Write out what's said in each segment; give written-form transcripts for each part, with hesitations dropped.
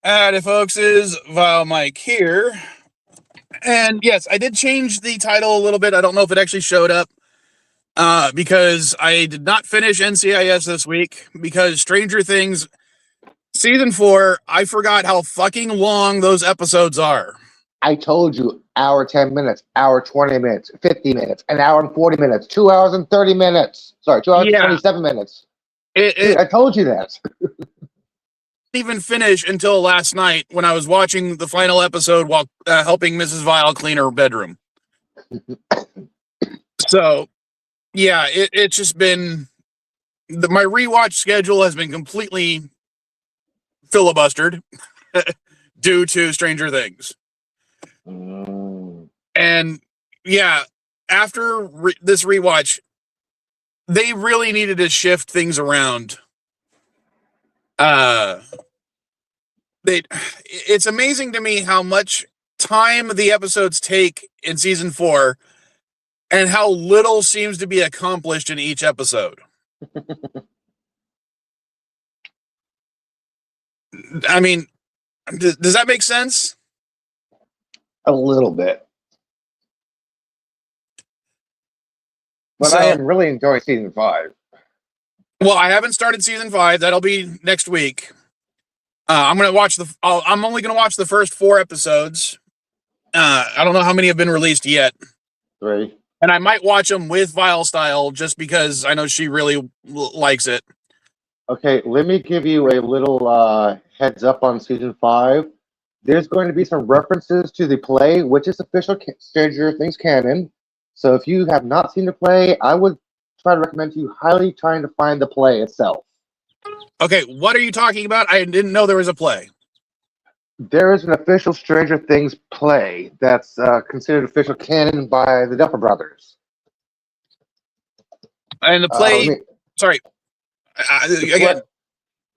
Howdy, folks, is VileMike here. And yes, I did change the title a little bit. I don't know if it actually showed up because I did not finish NCIS this week because Stranger Things Season 4, I forgot how fucking long those episodes are. I told you, hour 10 minutes, hour 20 minutes, 50 minutes, an hour and 40 minutes, 2 hours and 30 minutes. Sorry, 2 hours and 27 minutes. Dude, I told you that. Even finish until last night when I was watching the final episode while helping Mrs. Vile clean her bedroom. So, yeah, it's just been my rewatch schedule has been completely filibustered due to Stranger Things. And yeah, after this rewatch, they really needed to shift things around. It's amazing to me how much time the episodes take in season 4 and how little seems to be accomplished in each episode. I mean, does that make sense? A little bit. But I am really enjoying season 5. Well, I haven't started season 5. That'll be next week. I'm gonna watch I'm only gonna watch the first 4 episodes. I don't know how many have been released yet. 3. And I might watch them with Vile Style just because I know she really likes it. Okay, let me give you a little heads up on season 5. There's going to be some references to the play, which is official Stranger Things canon. So if you have not seen the play, I would try to recommend to you highly trying to find the play itself. Okay, what are you talking about? I didn't know there was a play. There is an official Stranger Things play that's considered official canon by the Duffer Brothers. And the play, again,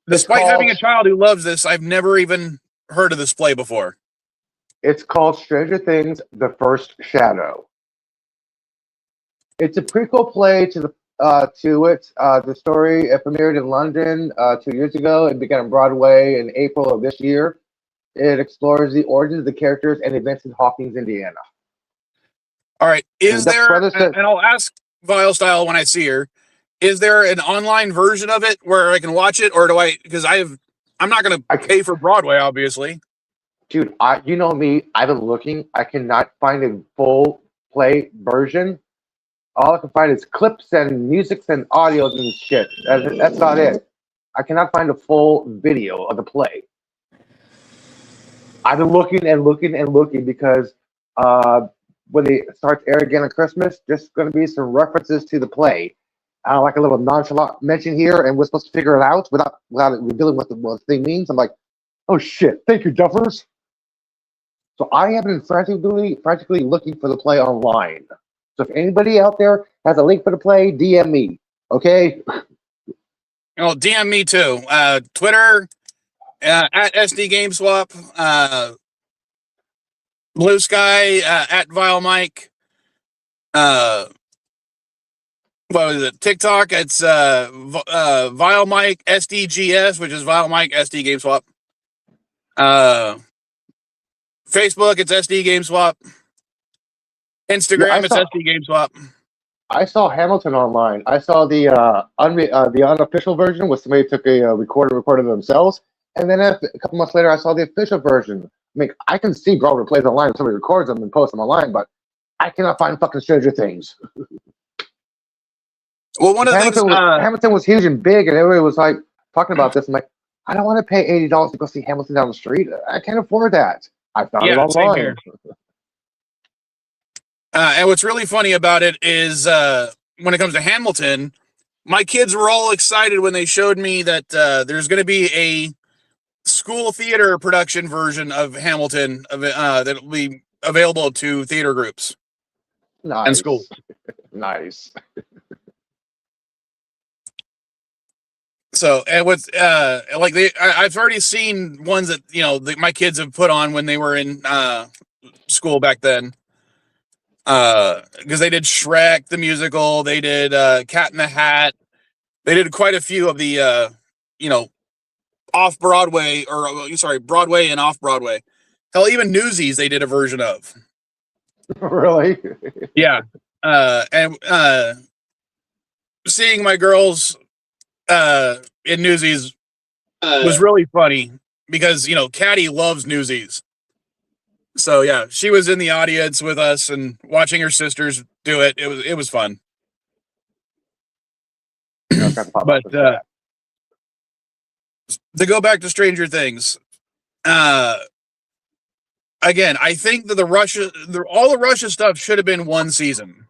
despite having a child who loves this, I've never even heard of this play before. It's called Stranger Things: The First Shadow. It's a prequel play to it. The story premiered in London 2 years ago and began on Broadway in April of this year. It explores the origins of the characters and events in Hawkins, Indiana. All right. Is there, and I'll ask Vile Style when I see her, is there an online version of it where I can watch it, or do I, because I'm not going to pay for Broadway, obviously. Dude, you know me, I've been looking. I cannot find a full play version. All I can find is clips and musics and audios and shit. That's not it. I cannot find a full video of the play. I've been looking and looking and looking because when it starts air again on Christmas, there's going to be some references to the play. Like a little nonchalant mention here, and we're supposed to figure it out without revealing what the thing means. I'm like, oh shit, thank you, Duffers. So I have been frantically looking for the play online. So if anybody out there has a link for the play, DM me, okay? Oh, DM me too. Twitter, at SD GameSwap, Blue Sky, at VileMike. What was it? TikTok, it's VileMike SDGS, which is VileMike SD GameSwap. Facebook, it's SD GameSwap. Instagram, it's SD GameSwap. I saw Hamilton online. I saw the unofficial version where somebody took a recorded themselves, and then a couple months later, I saw the official version. I mean, I can see Broadway plays online if somebody records them and posts them online, but I cannot find fucking Stranger Things. Well, one of the things Hamilton was huge and big, and everybody was like talking about this. I'm like, I don't want to pay $80 to go see Hamilton down the street. I can't afford that. I found it online. And what's really funny about it is when it comes to Hamilton, my kids were all excited when they showed me that there's going to be a school theater production version of Hamilton that will be available to theater groups and schools. Nice. So, and with I've already seen ones that my kids have put on when they were in school back then. Because they did Shrek the musical, they did Cat in the Hat, they did quite a few of the off Broadway, or sorry, Broadway and off Broadway. Hell, even Newsies they did a version of. Really? Yeah, and seeing my girls in Newsies was really funny because Katty loves Newsies. So yeah, she was in the audience with us and watching her sisters do it. It was fun. But to go back to Stranger Things, again, I think that all the Russia stuff should have been one season.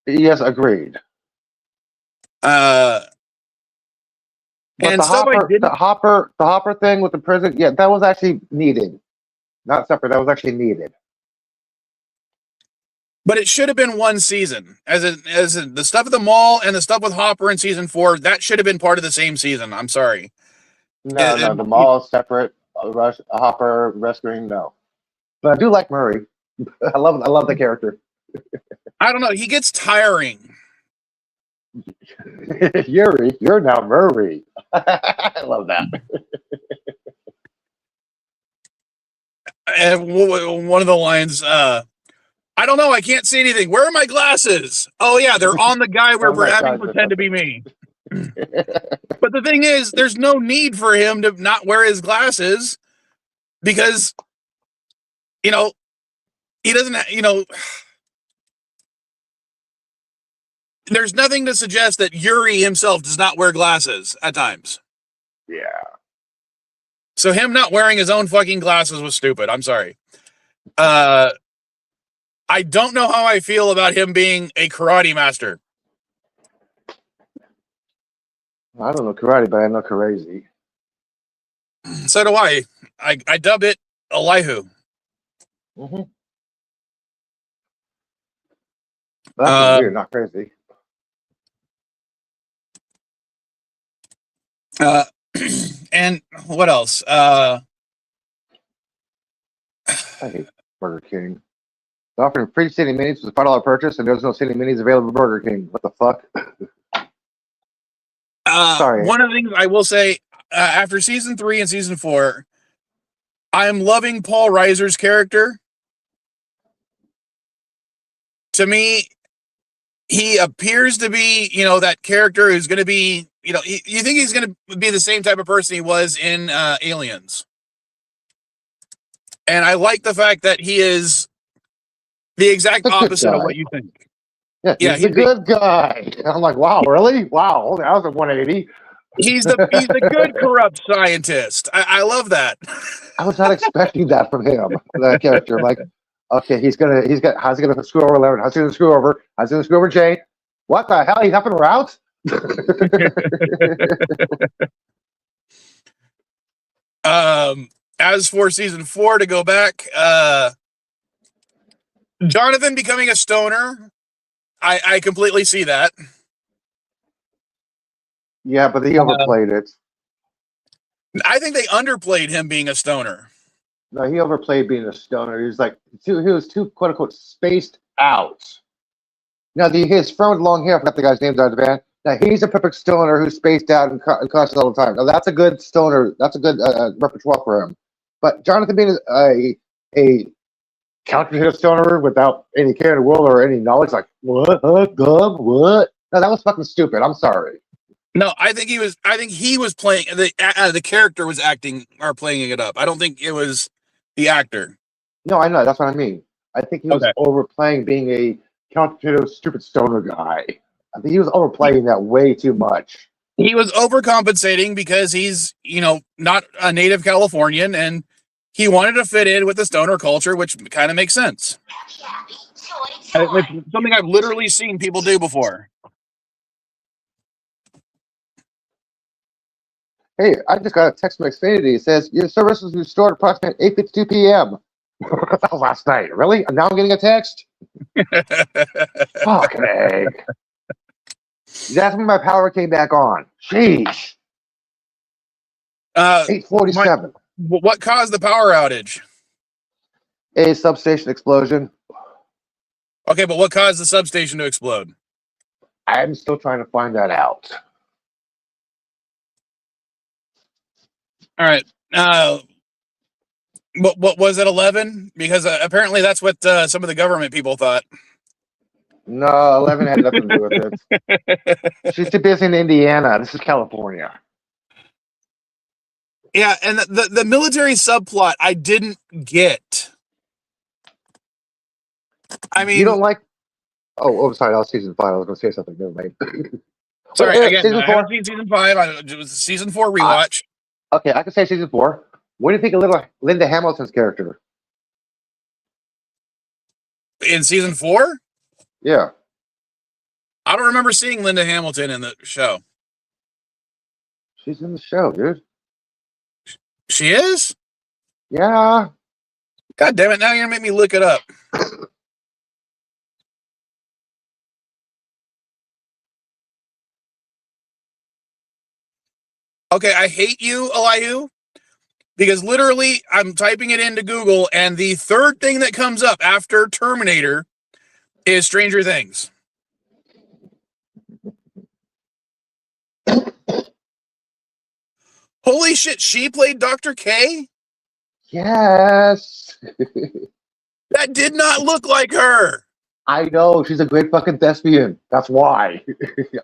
Yes, agreed. But and the Hopper thing with the prison, yeah, that was actually needed. Not separate, that was actually needed. But it should have been one season. As in the stuff at the mall and the stuff with Hopper in season 4, that should have been part of the same season. I'm sorry. No, the mall is separate. Hopper rescuing, no. But I do like Murray. I love the character. I don't know. He gets tiring. You're now Murray. I love that. And one of the lines, I don't know. I can't see anything. Where are my glasses? Oh, yeah, they're on the guy where we're having to pretend to be me. But the thing is, there's no need for him to not wear his glasses because, he doesn't, there's nothing to suggest that Yuri himself does not wear glasses at times. Yeah. So him not wearing his own fucking glasses was stupid. I'm sorry. I don't know how I feel about him being a karate master. I don't know karate, but I know crazy. So do I. I dub it Elihu. Mm-hmm. That's weird, not crazy. And what else? I hate Burger King. They're offering free city minis with a $5 purchase, and there's no city minis available at Burger King. What the fuck? Sorry. One of the things I will say, after season 3 and season 4, I'm loving Paul Reiser's character. To me, he appears to be, that character who's going to be, you think he's going to be the same type of person he was in Aliens. And I like the fact that he is the exact opposite of what you think. Yeah, he's a good guy. I'm like, wow, really? Wow, that was a 180. He's the good corrupt scientist. I love that. I was not expecting that from him, that character. I'm like, okay, how's he gonna screw over Leonard? How's he gonna screw over? How's he gonna screw over Jay? What the hell? He's up and route? As for season 4, to go back, Jonathan becoming a stoner, I completely see that. Yeah, but he overplayed it. I think they underplayed him being a stoner. No, he overplayed being a stoner. He was too quote unquote spaced out. Now his friend with long hair, I forgot the guy's name out of the band. Now he's a perfect stoner who's spaced out and cautious all the time. Now that's a good stoner. That's a good repertoire for him. But Jonathan being a counterfeit stoner without any care in the world or any knowledge, like what? What? No, that was fucking stupid. I'm sorry. No, I think he was playing the character was acting or playing it up. I don't think it was the actor. No, I know. That's what I mean. I think he was overplaying being a counterfeit stupid stoner guy. I think he was overplaying that way too much. He was overcompensating because he's, not a native Californian and he wanted to fit in with the stoner culture, which kind of makes sense. It's something I've literally seen people do before. Hey, I just got a text from Xfinity. It says your service was restored approximately 8:52 p.m. That was last night. Really? And now I'm getting a text? Fucking egg. That's when my power came back on. Jeez. 8:47. What caused the power outage? A substation explosion. Okay, but what caused the substation to explode? I'm still trying to find that out. All right. What was it, 11? Because apparently that's what some of the government people thought. No, 11 had nothing to do with it. She's too busy in Indiana. This is California. Yeah, and the military subplot I didn't get. I mean, You don't like. Oh, sorry. That was season 5. I was going to say something. Never mind. sorry, again, season I 4. haven't seen season 5. It was a season 4 rewatch. Okay, I can say season 4. What do you think of little Linda Hamilton's character? In season 4? Yeah. I don't remember seeing Linda Hamilton in the show. She's in the show, dude. She is? Yeah. God damn it, now you're going to make me look it up. Okay, I hate you, Elihu, because literally I'm typing it into Google, and the third thing that comes up after Terminator is Stranger Things. Holy shit, she played Dr. K? Yes. That did not look like her. I know. She's a great fucking thespian. That's why.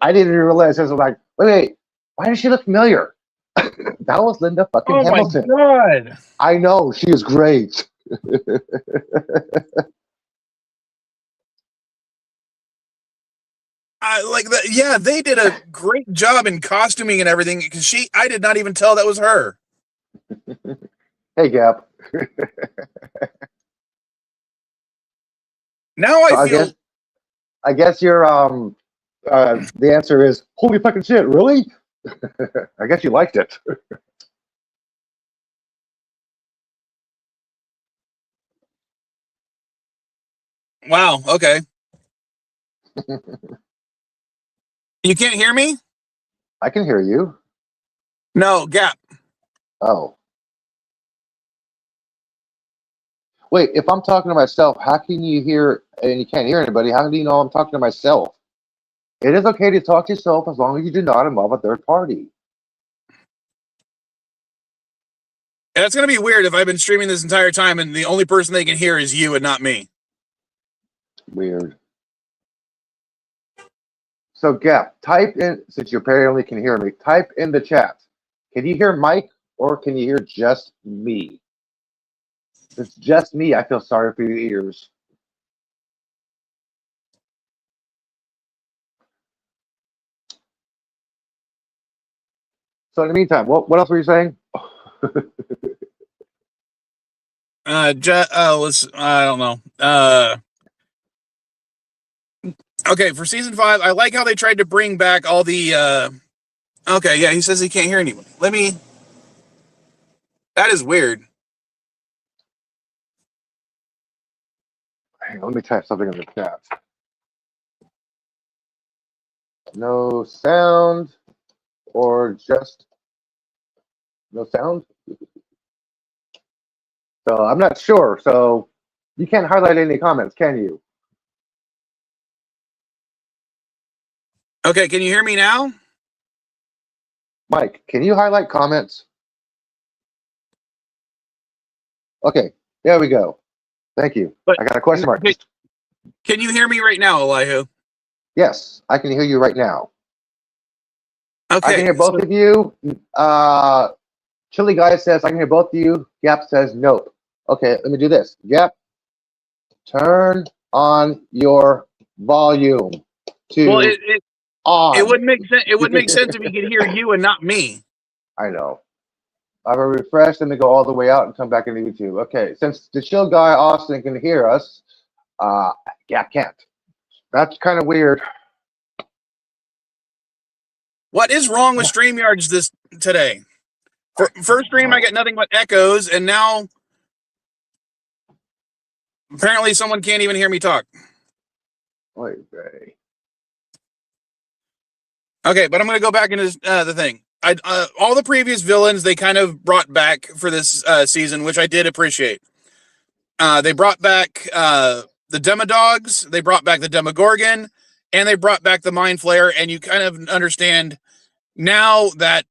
I didn't even realize. I was like, wait. Why does she look familiar? That was Linda fucking Hamilton. Oh my God. I know. She is great. Like that. Yeah, they did a great job in costuming and everything, because I did not even tell that was her. Hey, Gap. Now I feel. I guess your the answer is holy fucking shit. Really? I guess you liked it. Wow. Okay. You can't hear me? I can hear you. No, Gap. Oh. Wait, if I'm talking to myself, how can you hear, and you can't hear anybody, how do you know I'm talking to myself? It is okay to talk to yourself as long as you do not involve a third party. And that's going to be weird if I've been streaming this entire time and the only person they can hear is you and not me. Weird. So, Gap, type in, since you apparently can hear me, type in the chat. Can you hear Mike or can you hear just me? If it's just me, I feel sorry for your ears. So in the meantime, what else were you saying? Let's. I don't know. Okay, for season 5, I like how they tried to bring back all the. Okay, yeah, he says he can't hear anyone. That is weird. Hang on, let me type something in the chat. No sound or just no sound? So I'm not sure. So you can't highlight any comments, can you? Okay, can you hear me now? Mike, can you highlight comments? Okay, there we go. Thank you. But I got a question mark. Can you hear me right now, Elihu? Yes, I can hear you right now. Okay. I can hear both of you. Chili Guy says I can hear both of you. Gap says nope. Okay, let me do this. Gap, turn on your volume to on. It wouldn't make sense. It would make sense if you could hear you and not me. I know. I will refresh and then go all the way out and come back into YouTube. Okay, since the chill guy Austin can hear us, Gap can't. That's kind of weird. What is wrong with StreamYards today? First stream, I get nothing but echoes, and now apparently someone can't even hear me talk. Okay, but I'm going to go back into the thing. All the previous villains they kind of brought back for this season, which I did appreciate. They brought back the Demodogs, they brought back the Demogorgon, and they brought back the Mind Flayer, and you kind of understand now that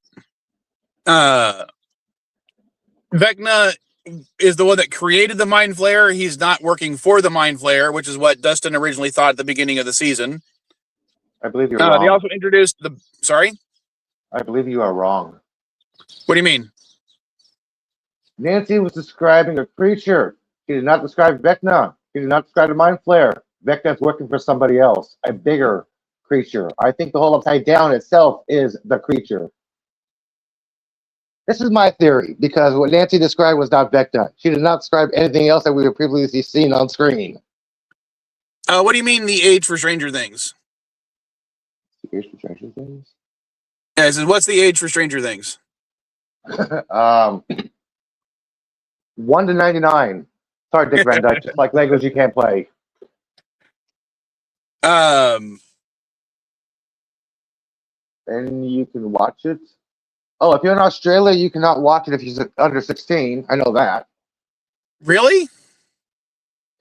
Vecna is the one that created the Mind Flayer. He's not working for the Mind Flayer, which is what Dustin originally thought at the beginning of the season. I believe you're They wrong. also introduced the. Sorry? I believe you are wrong. What do you mean? Nancy was describing a creature. He did not describe Vecna. He did not describe the Mind Flayer. Vecna is working for somebody else, a bigger creature. I think the whole upside down itself is the creature. This is my theory, because what Nancy described was not Vecna. She did not describe anything else that we have previously seen on screen. What do you mean the age for Stranger Things? Here's for Stranger Things. Yeah, it says, what's the age for Stranger Things? 1 to 99. Sorry, Dick Van Dyke. Just like Legos, you can't play. And you can watch it. Oh, if you're in Australia, you cannot watch it if you're under 16. I know that. Really?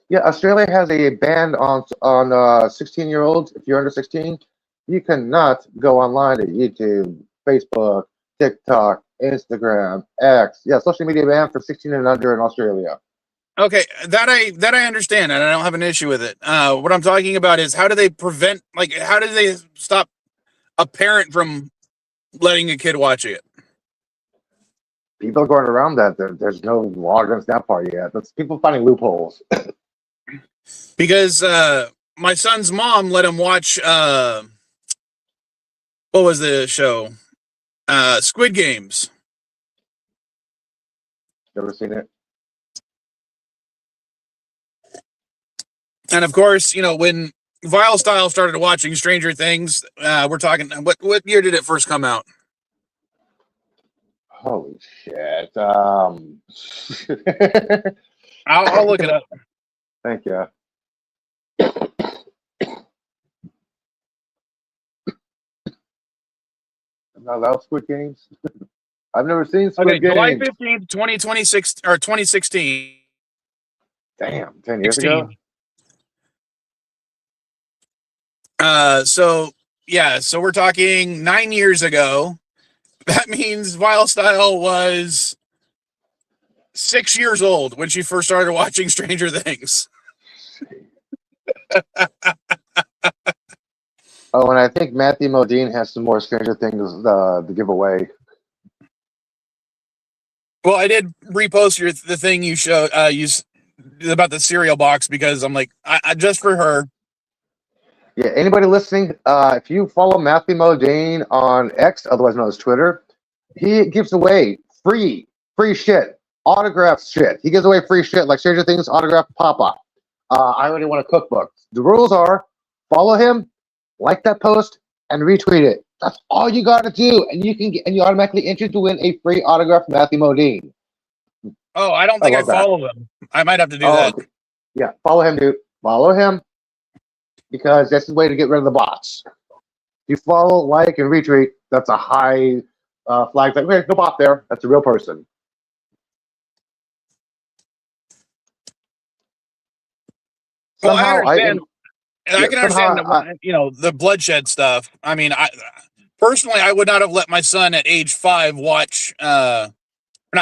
Yeah, Australia has a ban on 16-year-olds. If you're under 16, you cannot go online to YouTube, Facebook, TikTok, Instagram, X. Yeah, social media ban for 16 and under in Australia. Okay, that I understand, and I don't have an issue with it. What I'm talking about is how do they prevent, like, how do they stop a parent from letting a kid watch it? People are going around that. There's no law against that part yet. That's people finding loopholes. Because my son's mom let him watch what was the show? Squid Games. Never seen it. And of course, you know, when Vile Style started watching Stranger Things, we're talking what year did it first come out? Holy shit. I'll look it up. Thank you. I'm not allowed Squid Games. I've never seen Squid Games. July 15th, 2026 or 2016. Damn, 10 years ago. So we're talking 9 years ago. That means Vile Style was 6 years old when she first started watching Stranger Things. Oh, and I think Matthew Modine has some more Stranger Things to give away. Well, I did repost the thing you showed about the cereal box because I'm like, I just for her. Yeah, anybody listening, if you follow Matthew Modine on X, otherwise known as Twitter, he gives away free shit, autographed shit. He gives away free shit like Stranger Things autographed Papa. I already want a cookbook. The rules are follow him, like that post, and retweet it. That's all you got to do, and you automatically enter to win a free autograph from Matthew Modine. Oh, I don't think I follow him. I might have to do that. Okay. Yeah, follow him, dude. Follow him because that's the way to get rid of the bots. You follow, like, and retweet. That's a high flag. Like, okay, no bot there. That's a real person. Well, I understand. I can understand the bloodshed stuff. I mean, I personally would not have let my son at age 5 watch not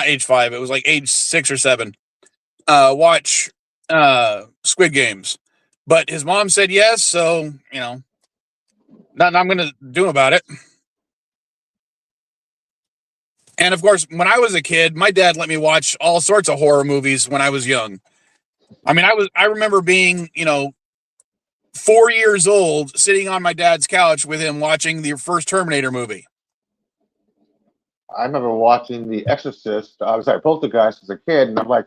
age 5, it was like age 6 or 7 watch Squid Games, but his mom said yes, so nothing I'm gonna do about it. And of course, when I was a kid, my dad let me watch all sorts of horror movies when I was young. I mean, I remember being 4 years old, sitting on my dad's couch with him watching the first Terminator movie. I remember watching The Exorcist. I was like Poltergeist as a kid, and I'm like,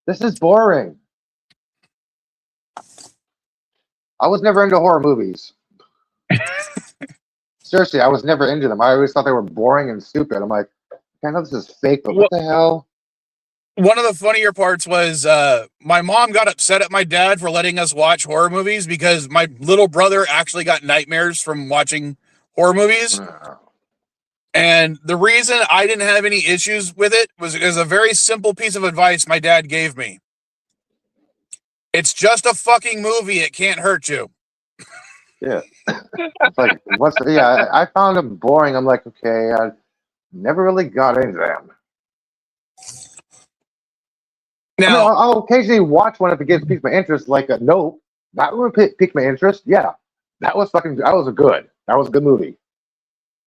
this is boring. I was never into horror movies. Seriously, I was never into them. I always thought they were boring and stupid. I'm like, I know this is fake, but what the hell? One of the funnier parts was my mom got upset at my dad for letting us watch horror movies because my little brother actually got nightmares from watching horror movies. And the reason I didn't have any issues with it was a very simple piece of advice my dad gave me. It's just a fucking movie. It can't hurt you. Yeah. It's like, I found them boring. I'm like, okay, I never really got into them. I mean, Now, I'll occasionally watch one if it gets piques my interest. Like, no, that one piqued my interest. Yeah, that was fucking. That was a good. That was a good movie.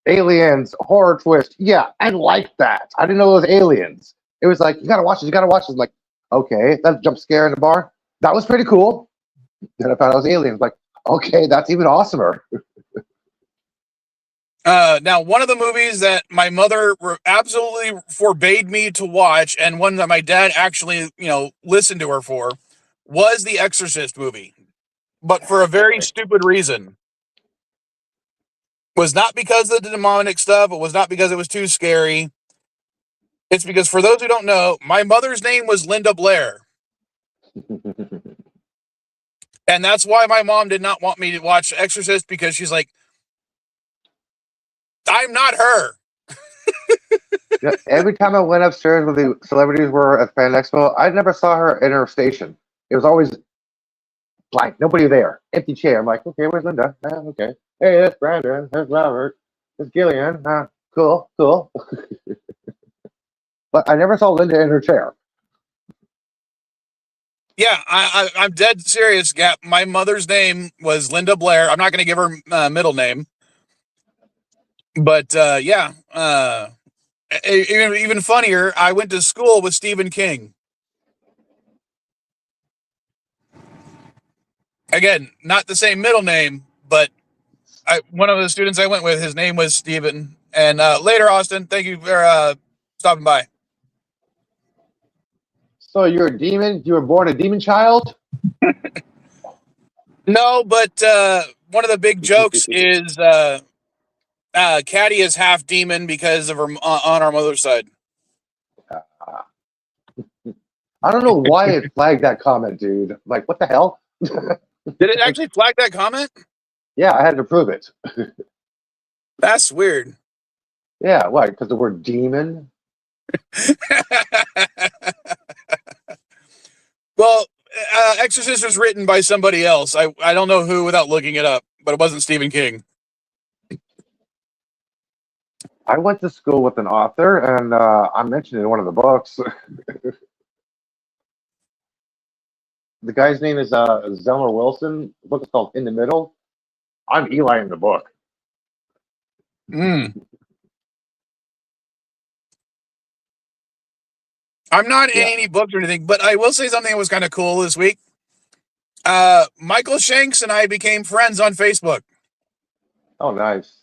Aliens horror twist. Yeah, I liked that. I didn't know it was aliens. It was like you gotta watch this. You gotta watch this. Like, okay, that jump scare in the bar. That was pretty cool. Then I found out it was aliens. Like, okay, that's even awesomer. now, one of the movies that my mother absolutely forbade me to watch, and one that my dad actually, listened to her for, was the Exorcist movie, but for a very stupid reason. Was not because of the demonic stuff. It was not because it was too scary. It's because, for those who don't know, my mother's name was Linda Blair. And that's why my mom did not want me to watch Exorcist, because she's like, I'm not her. Yeah, every time I went upstairs where the celebrities were at Fan Expo, I never saw her in her station. It was always blank, nobody there, empty chair. I'm like, okay, where's Linda? Okay, hey, that's Brandon. There's Robert. There's Gillian. Cool, cool. But I never saw Linda in her chair. Yeah, I'm dead serious, Gap. My mother's name was Linda Blair. I'm not going to give her middle name. But yeah, even funnier, I went to school with Stephen King. Again, not the same middle name, but one of the students I went with, his name was Stephen. And later, Austin, thank you for stopping by. So you're a demon? You were born a demon child? No, but one of the big jokes is Katty is half demon because of her on our mother's side. I don't know why it flagged that comment, dude. Like, what the hell? Did it actually flag that comment? Yeah, I had to prove it. That's weird. Yeah, why? Because the word demon? Well, Exorcist was written by somebody else. I don't know who without looking it up, but it wasn't Stephen King. I went to school with an author, and I mentioned in one of the books. The guy's name is Zelmer Wilson. The book is called In the Middle. I'm Eli in the book. I'm not in any books or anything, but I will say something that was kind of cool this week. Michael Shanks and I became friends on Facebook. Oh, nice.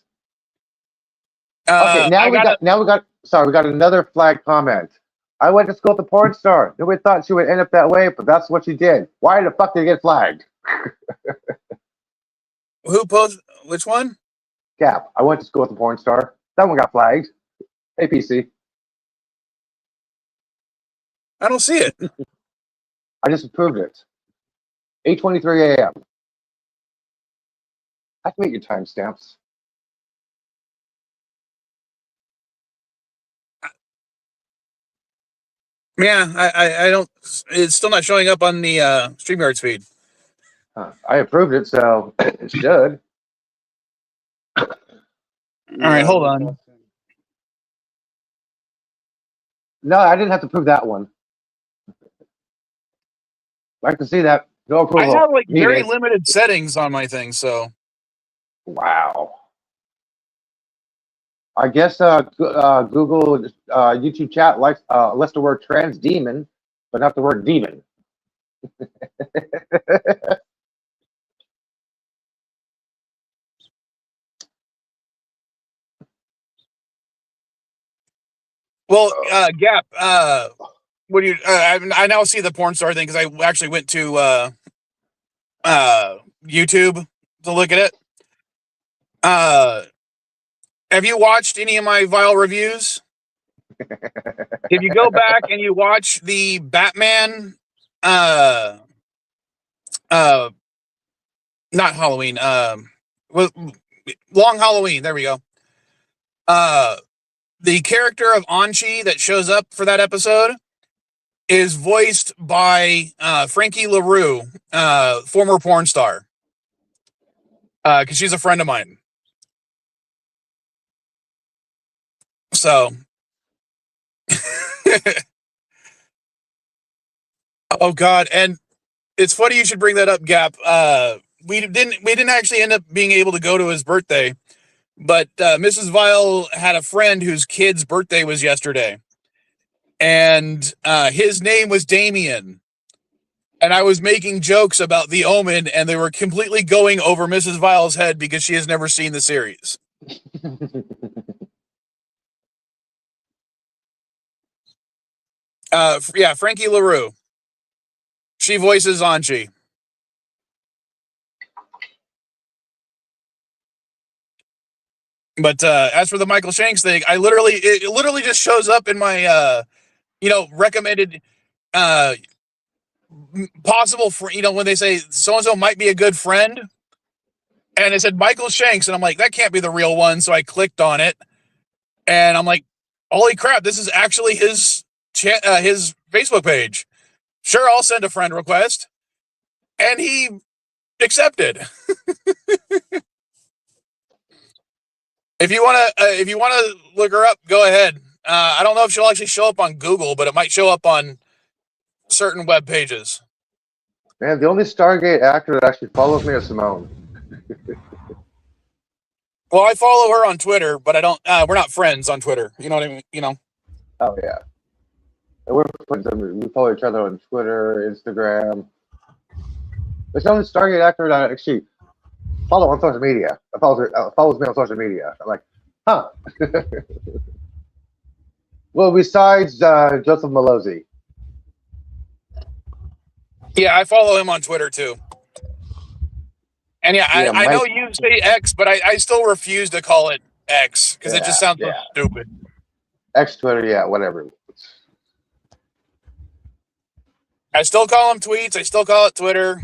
Okay, we got another flag comment. I went to school with a porn star. Nobody thought she would end up that way, but that's what she did. Why the fuck did it get flagged? Who posted which one? Gap. I went to school with a porn star. That one got flagged. Hey, PC. I don't see it. I just approved it. 8:23 a.m. I can make your timestamps. Yeah, I don't. It's still not showing up on the StreamYards feed. I approved it, so it should. All right, hold on. No, I didn't have to prove that one. I can see that. No approval. I have like very limited settings on my thing, so. Wow. I guess Google YouTube chat likes lists the word trans demon, but not the word demon. Well, Gap. What do you? I now see the porn star thing because I actually went to YouTube to look at it. Have you watched any of my Vile reviews? If you go back and you watch the Batman, not Halloween, Long Halloween. There we go. The character of Anchi that shows up for that episode is voiced by Frankie LaRue, former porn star. Because she's a friend of mine. So Oh God, and it's funny you should bring that up, Gap. We didn't actually end up being able to go to his birthday, but Mrs. Vile had a friend whose kid's birthday was yesterday, and his name was Damien. And I was making jokes about The Omen, and they were completely going over Mrs. Vile's head because she has never seen the series. Yeah, Frankie LaRue. She voices Anchi. But as for the Michael Shanks thing, it literally just shows up in my recommended possible for when they say so and so might be a good friend, and it said Michael Shanks, and I'm like, that can't be the real one. So I clicked on it, and I'm like, holy crap, this is actually his Facebook page. Sure, I'll send a friend request, and he accepted. If you wanna look her up, go ahead. I don't know if she'll actually show up on Google, but it might show up on certain web pages. Man, the only Stargate actor that actually follows me is Simone. Well, I follow her on Twitter, but I don't. We're not friends on Twitter. You know what I mean? You know. Oh yeah. And we're friends. We follow each other on Twitter, Instagram. It's the only Stargate actor that I actually follow on social media. Follows me on social media. I'm like, huh. Well, besides Joseph Malozzi. Yeah, I follow him on Twitter too. And yeah, I know you say X, but I still refuse to call it X because it just sounds so stupid. X Twitter, yeah, whatever. I still call them tweets. I still call it Twitter.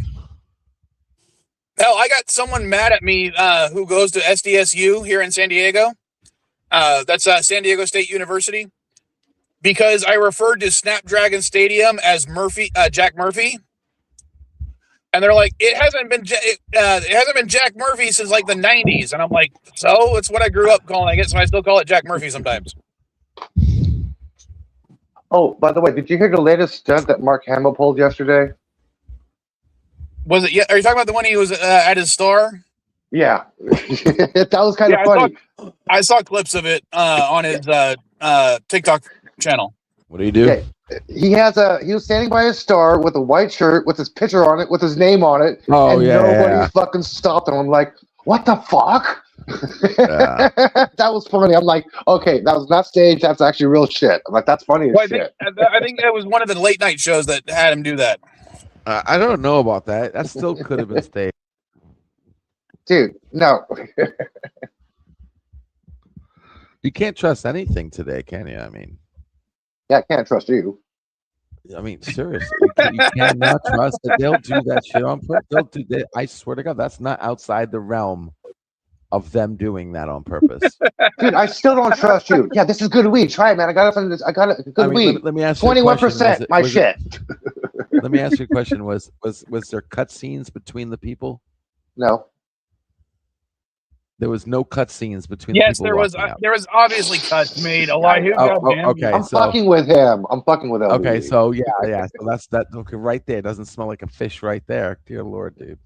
Hell, I got someone mad at me who goes to SDSU here in San Diego. That's San Diego State University. Because I referred to Snapdragon Stadium as Jack Murphy. And they're like, it hasn't been Jack Murphy since like the 90s. And I'm like, so it's what I grew up calling it, so I still call it Jack Murphy sometimes. Oh, by the way, did you hear the latest stunt that Mark Hamill pulled yesterday? Was it? Yeah. Are you talking about the one he was at his store? Yeah, that was kind of funny. I saw clips of it on his TikTok channel. What do you do? Yeah. He was standing by his star with a white shirt with his picture on it, with his name on it, and nobody fucking stopped him. I'm like, what the fuck? Yeah. That was funny. I'm like, okay, that was not staged. That's actually real shit. I'm like, that's funny as shit. I think that was one of the late night shows that had him do that. I don't know about that. That still could have been staged. Dude, no. You can't trust anything today, can you? I mean, yeah, I can't trust you. I mean, seriously, you cannot trust that they'll do that shit on purpose. They'll do that. I swear to God, that's not outside the realm of them doing that on purpose. Dude, I still don't trust you. Yeah, this is good weed. Try it, man. I got it. Good weed. Let me ask you 21%. My shit. Let me ask you a question. Was there cut scenes between the people? No. There was no cut scenes between. Yes, the people there was obviously cuts made. A lot. Okay, I'm fucking with him. I'm fucking with him. Okay, so yeah. So that's that. Okay, right there. It doesn't smell like a fish right there. Dear Lord, dude.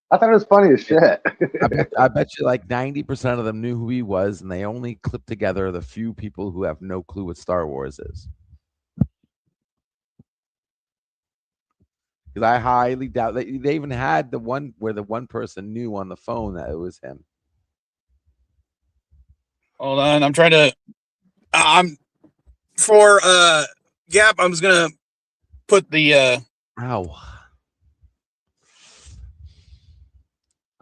I thought it was funny as shit. I bet you like 90% of them knew who he was, and they only clipped together the few people who have no clue what Star Wars is. Because I highly doubt that they even had the one where the one person knew on the phone that it was him. Hold on, I'm trying to. For Gap. I'm just gonna put the. Ow.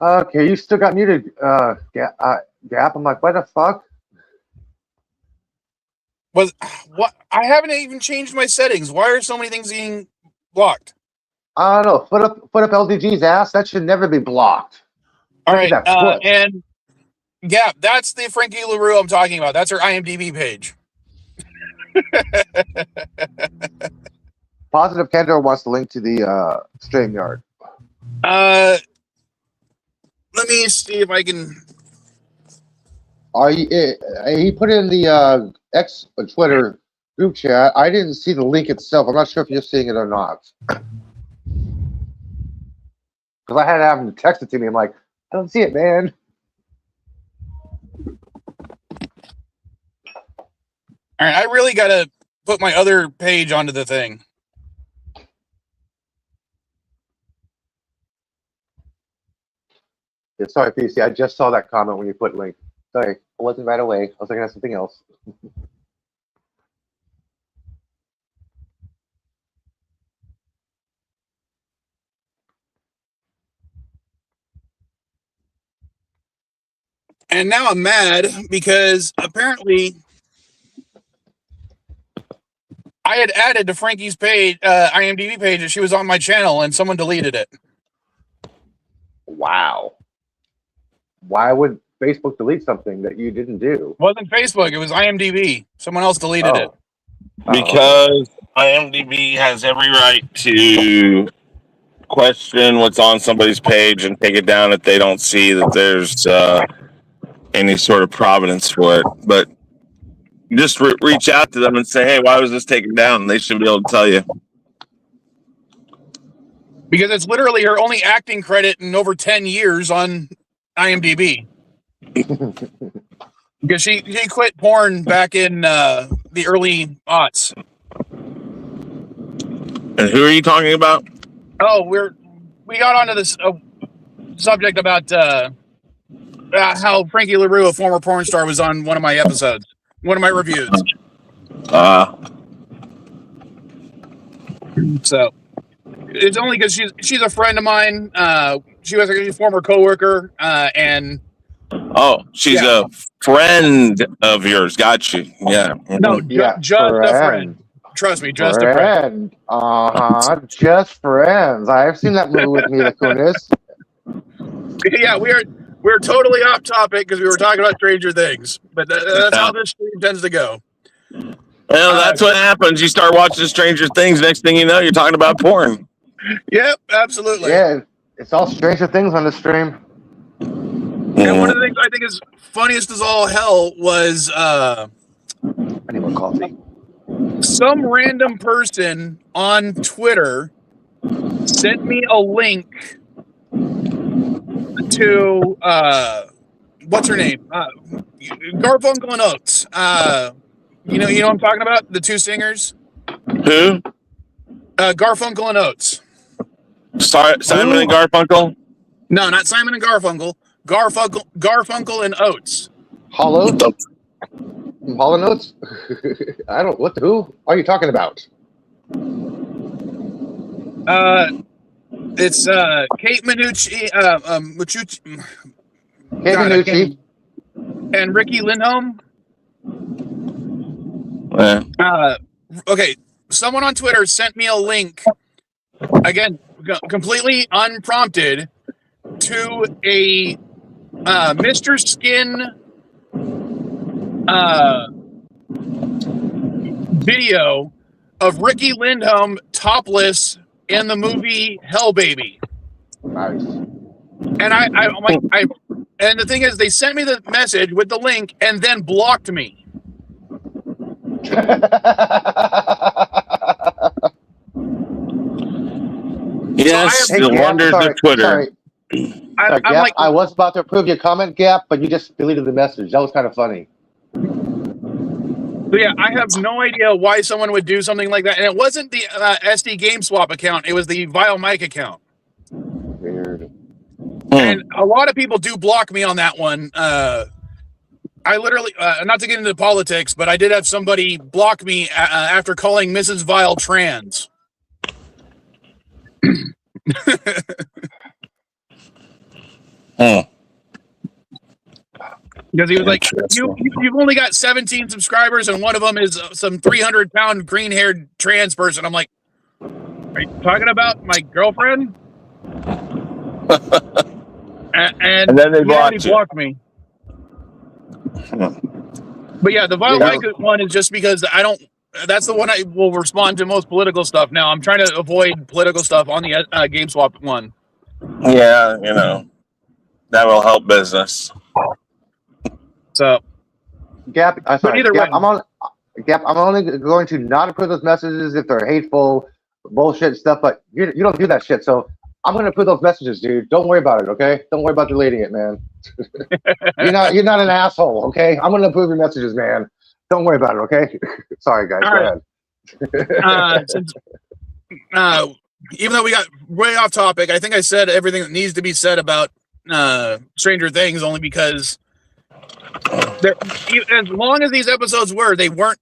Okay, you still got muted, Gap. I'm like, what the fuck? What? I haven't even changed my settings. Why are so many things being blocked? I don't know. Put up LDG's ass. That should never be blocked. All right, and Gap. That's the Frankie LaRue I'm talking about. That's her IMDb page. Positive Kendall wants to link to the StreamYard. Let me see if I can. He put in the X Twitter group chat. I didn't see the link itself. I'm not sure if you're seeing it or not. Because I had to have him text it to me. I'm like, I don't see it, man. All right, I really got to put my other page onto the thing. Yeah, sorry, PC. I just saw that comment when you put link. Sorry, it wasn't right away. I was looking at something else. And now I'm mad because apparently I had added to Frankie's page, IMDb page, and she was on my channel, and someone deleted it. Wow. Why would Facebook delete something that you didn't do? It wasn't Facebook, it was IMDb. Someone else deleted it. Because IMDb has every right to question what's on somebody's page and take it down if they don't see that there's any sort of provenance for it. But just reach out to them and say, hey, why was this taken down? And they should be able to tell you. Because it's literally her only acting credit in over 10 years on IMDb. Because she quit porn back in the early aughts. And who are you talking about? Oh, we got onto this subject about how Frankie LaRue, a former porn star, was on one of my episodes, one of my reviews. So it's only because she's a friend of mine. She was a former coworker, and she's a friend of yours. Got you. Yeah. No, just a friend. Trust me, just a friend. Just friends. I've seen that movie with Mila Kunis. Yeah, we're totally off topic because we were talking about Stranger Things, but that's how this stream tends to go. Well, that's what happens. You start watching Stranger Things. Next thing you know, you're talking about porn. Yep, absolutely. Yeah, it's all Stranger Things on the stream. And one of the things I think is funniest as all hell was I need more coffee. Some random person on Twitter sent me a link to what's her name? Garfunkel and Oates. You know what I'm talking about? The two singers? Who? Garfunkel and Oates. Sorry, Simon and Garfunkel? No, not Simon and Garfunkel. Garfunkel and Oates. Hollow Notes? I don't. Who are you talking about? It's Kate Minucci, Kate Minucci, and Ricky Lindholm. Okay, someone on Twitter sent me a link, again, completely unprompted, to a Mr. Skin video of Ricky Lindholm topless in the movie Hell Baby. Nice. And I'm like, and the thing is, they sent me the message with the link and then blocked me. Yes, the wonders of Twitter. I'm like, I was about to approve your comment, Gap, but you just deleted the message. That was kind of funny. So yeah, I have no idea why someone would do something like that. And it wasn't the SD GameSwap account. It was the VileMike account. Weird. And a lot of people do block me on that one. I literally, not to get into politics, but I did have somebody block me after calling Mrs. Vile trans. Because he was like, you've only got 17 subscribers, and one of them is some 300-pound green-haired trans person. I'm like, are you talking about my girlfriend? and then they blocked me. But yeah, the VileMike one is just because I don't. That's the one I will respond to most political stuff. Now I'm trying to avoid political stuff on the GameSwap one. Yeah, that will help business. So, Gap, I'm Yep, I'm only going to not approve those messages if they're hateful, bullshit stuff. But you don't do that shit, so I'm going to approve those messages, dude. Don't worry about it, okay? Don't worry about deleting it, man. You're not an asshole, okay? I'm going to approve your messages, man. Don't worry about it, okay? Sorry, guys. Go ahead. Since, even though we got way off topic, I think I said everything that needs to be said about Stranger Things, only because as long as these episodes they weren't.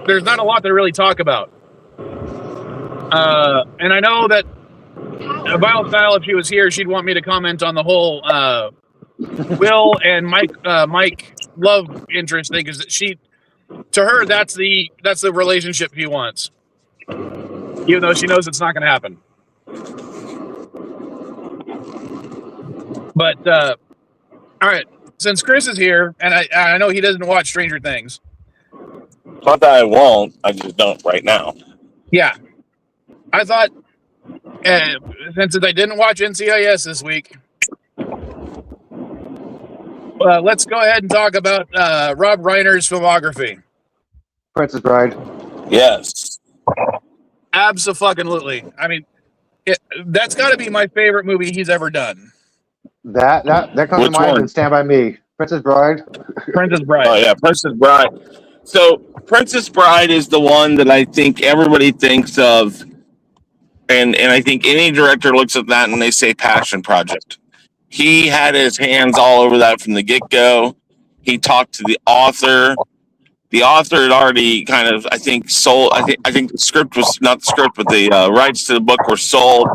There's not a lot to really talk about. And I know that Vile Style, if she was here, she'd want me to comment on the whole Will and Mike love interest thing, because to her that's the relationship he wants, even though she knows it's not going to happen. But all right, since Chris is here, and I know he doesn't watch Stranger Things. Not that I won't. I just don't right now. Yeah, I thought since I didn't watch NCIS this week, let's go ahead and talk about Rob Reiner's filmography. Princess Bride. Yes. Absolutely. I mean, that's got to be my favorite movie he's ever done. That comes to mind and Stand By Me. Princess Bride. Princess Bride. Oh yeah, Princess Bride. So Princess Bride is the one that I think everybody thinks of, and I think any director looks at that and they say passion project. He had his hands all over that from the get-go. He talked to the author. The author had already kind of, I think, sold. I think the script was not the script, but the rights to the book were sold.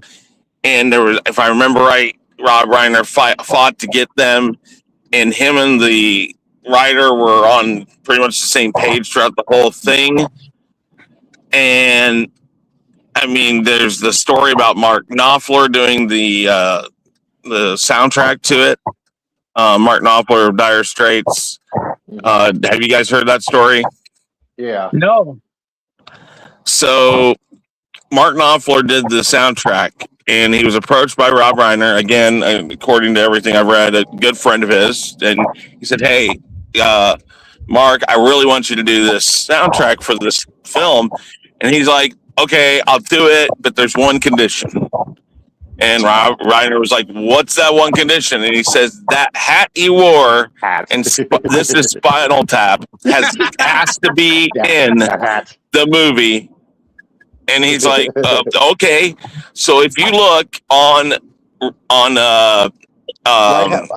And there was, if I remember right, Rob Reiner fought to get them, and him and the writer were on pretty much the same page throughout the whole thing. And I mean, there's the story about Mark Knopfler doing the soundtrack to it. Mark Knopfler of Dire Straits. Have you guys heard that story? Yeah. No. So Mark Knopfler did the soundtrack, and he was approached by Rob Reiner, again, according to everything I've read, a good friend of his, and he said, "Hey, Mark, I really want you to do this soundtrack for this film." And he's like, "Okay, I'll do it, but there's one condition." And Rob Reiner was like, "What's that one condition?" And he says, "That hat you wore, and this is Spinal Tap, has to be in the movie." And he's like, "Okay." So if you look on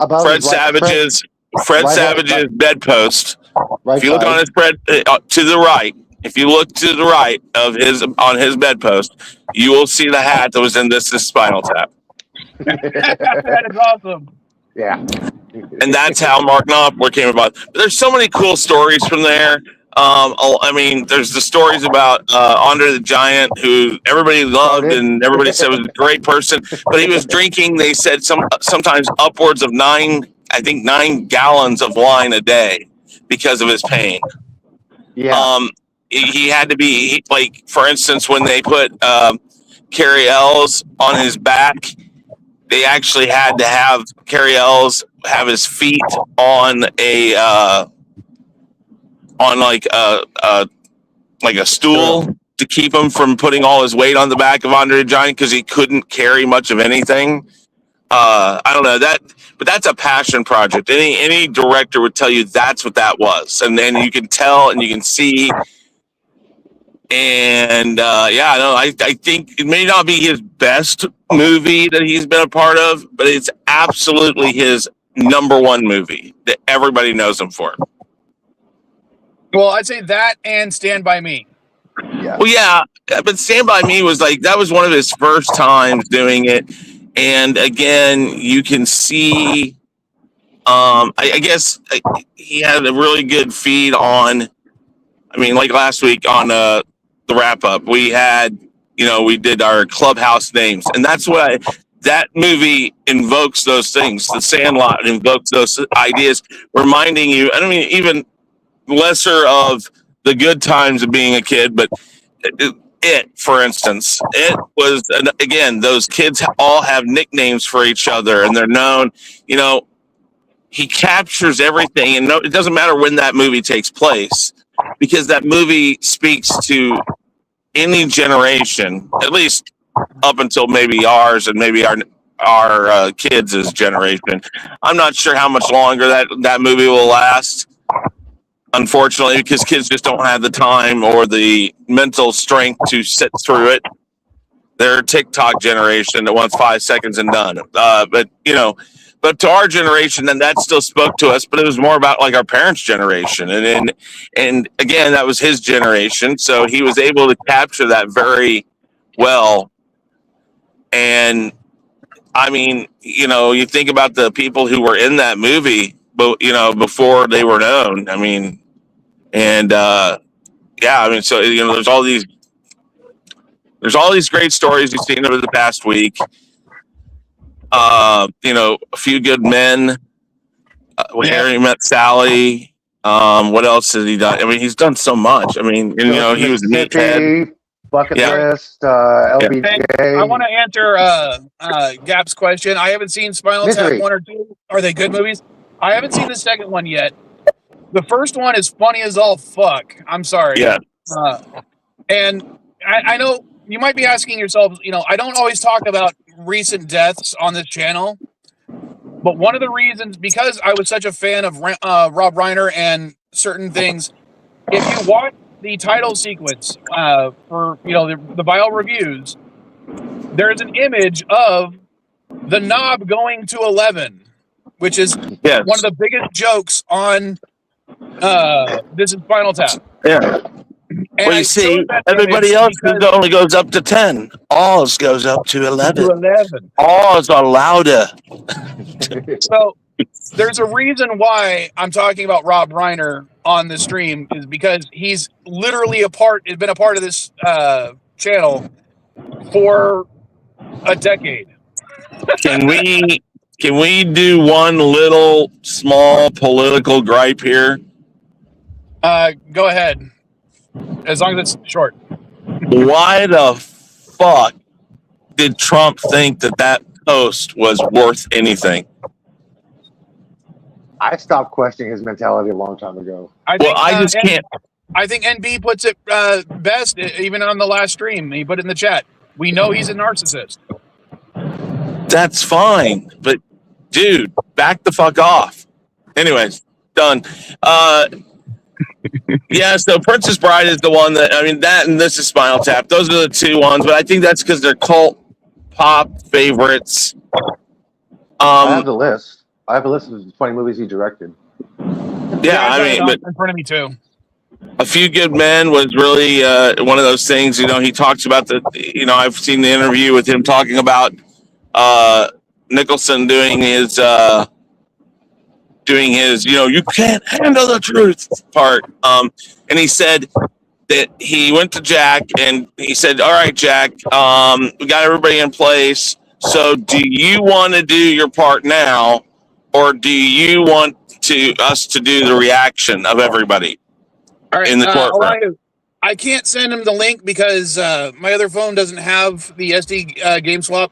Fred Savage's bedpost, if you look on his to the right, if you look to the right of his bedpost, you will see the hat that was in This Is Spinal Tap. That is awesome. Yeah. And that's how Mark Knopfler came about. But there's so many cool stories from there. I mean, there's the stories about Andre the Giant, who everybody loved and everybody said was a great person, but he was drinking, they said, sometimes upwards of 9 gallons of wine a day because of his pain. Yeah. He had to be, like, for instance, when they put Cary Ells on his back, they actually had to have Cary Ells have his feet on a like a stool to keep him from putting all his weight on the back of Andre the Giant, because he couldn't carry much of anything. I don't know that, but that's a passion project. Any director would tell you that's what that was, and then you can tell and you can see. And I think it may not be his best movie that he's been a part of, but it's absolutely his number one movie that everybody knows him for. Well, I'd say that and Stand By Me. Yeah. Well, yeah, but Stand By Me was like, that was one of his first times doing it. And again, you can see, I guess he had a really good feed on, I mean, like last week on the wrap up, we had, we did our clubhouse names, and that's what that movie invokes those things. The Sandlot invokes those ideas, reminding you, I mean, even lesser of the good times of being a kid, but it, for instance, it was, again, those kids all have nicknames for each other, and they're known, he captures everything, and it doesn't matter when that movie takes place. because that movie speaks to any generation, at least up until maybe ours and maybe our kids' generation. I'm not sure how much longer that movie will last, unfortunately, because kids just don't have the time or the mental strength to sit through it. They're a TikTok generation that wants 5 seconds and done. But to our generation, then that still spoke to us, but it was more about like our parents' generation. And again, that was his generation. So he was able to capture that very well. And I mean, you think about the people who were in that movie, but before they were known. I mean, and so there's all these great stories you've seen over the past week. A Few Good Men. When Harry Met Sally. What else has he done? I mean, he's done so much. I mean, he was Meathead. Bucket List, LBJ. Hey, I want to answer Gap's question. I haven't seen Spinal Tap 1 or 2. Are they good movies? I haven't seen the second one yet. The first one is funny as all fuck. I'm sorry. Yeah. And I know you might be asking yourself, I don't always talk about recent deaths on this channel, but one of the reasons, because I was such a fan of Rob Reiner and certain things, if you watch the title sequence for the Vile reviews, there's an image of the knob going to 11, which is one of the biggest jokes on this is Spinal Tap. Yeah. And well, you see, everybody else only goes up to 10. Ours goes up to 11. Ours are louder. So there's a reason why I'm talking about Rob Reiner on the stream, is because he's literally been a part of this channel for a decade. Can we do one little small political gripe here? Go ahead. As long as it's short. Why the fuck did Trump think that post was worth anything? I stopped questioning his mentality a long time ago. I just can't. I think NB puts it best, even on the last stream. He put it in the chat. We know he's a narcissist. That's fine, but dude, back the fuck off. Anyways, done. Yeah, so Princess Bride is the one that, that and this is Spinal Tap. Those are the two ones, but I think that's because they're cult pop favorites. I have the list. I have a list of 20 movies he directed. Yeah, but in front of me too. A Few Good Men was really one of those things. He talks about I've seen the interview with him talking about Nicholson doing his you can't handle the truth part. And he said that he went to Jack and he said, all right, Jack, we got everybody in place. So do you want to do your part now, or do you want us to do the reaction of everybody in the courtroom? I can't send him the link because my other phone doesn't have the SD GameSwap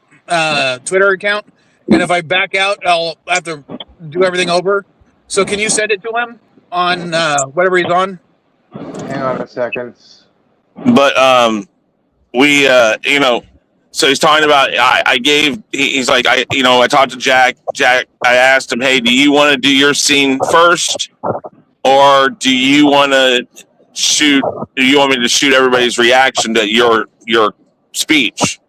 Twitter account. And if I back out, I'll have to do everything over. So can you send it to him on whatever he's on? Hang on a second. But so he's talking about he's like, I talked to Jack. Jack, I asked him, hey, do you want to do your scene first, or do you want me to shoot everybody's reaction to your speech?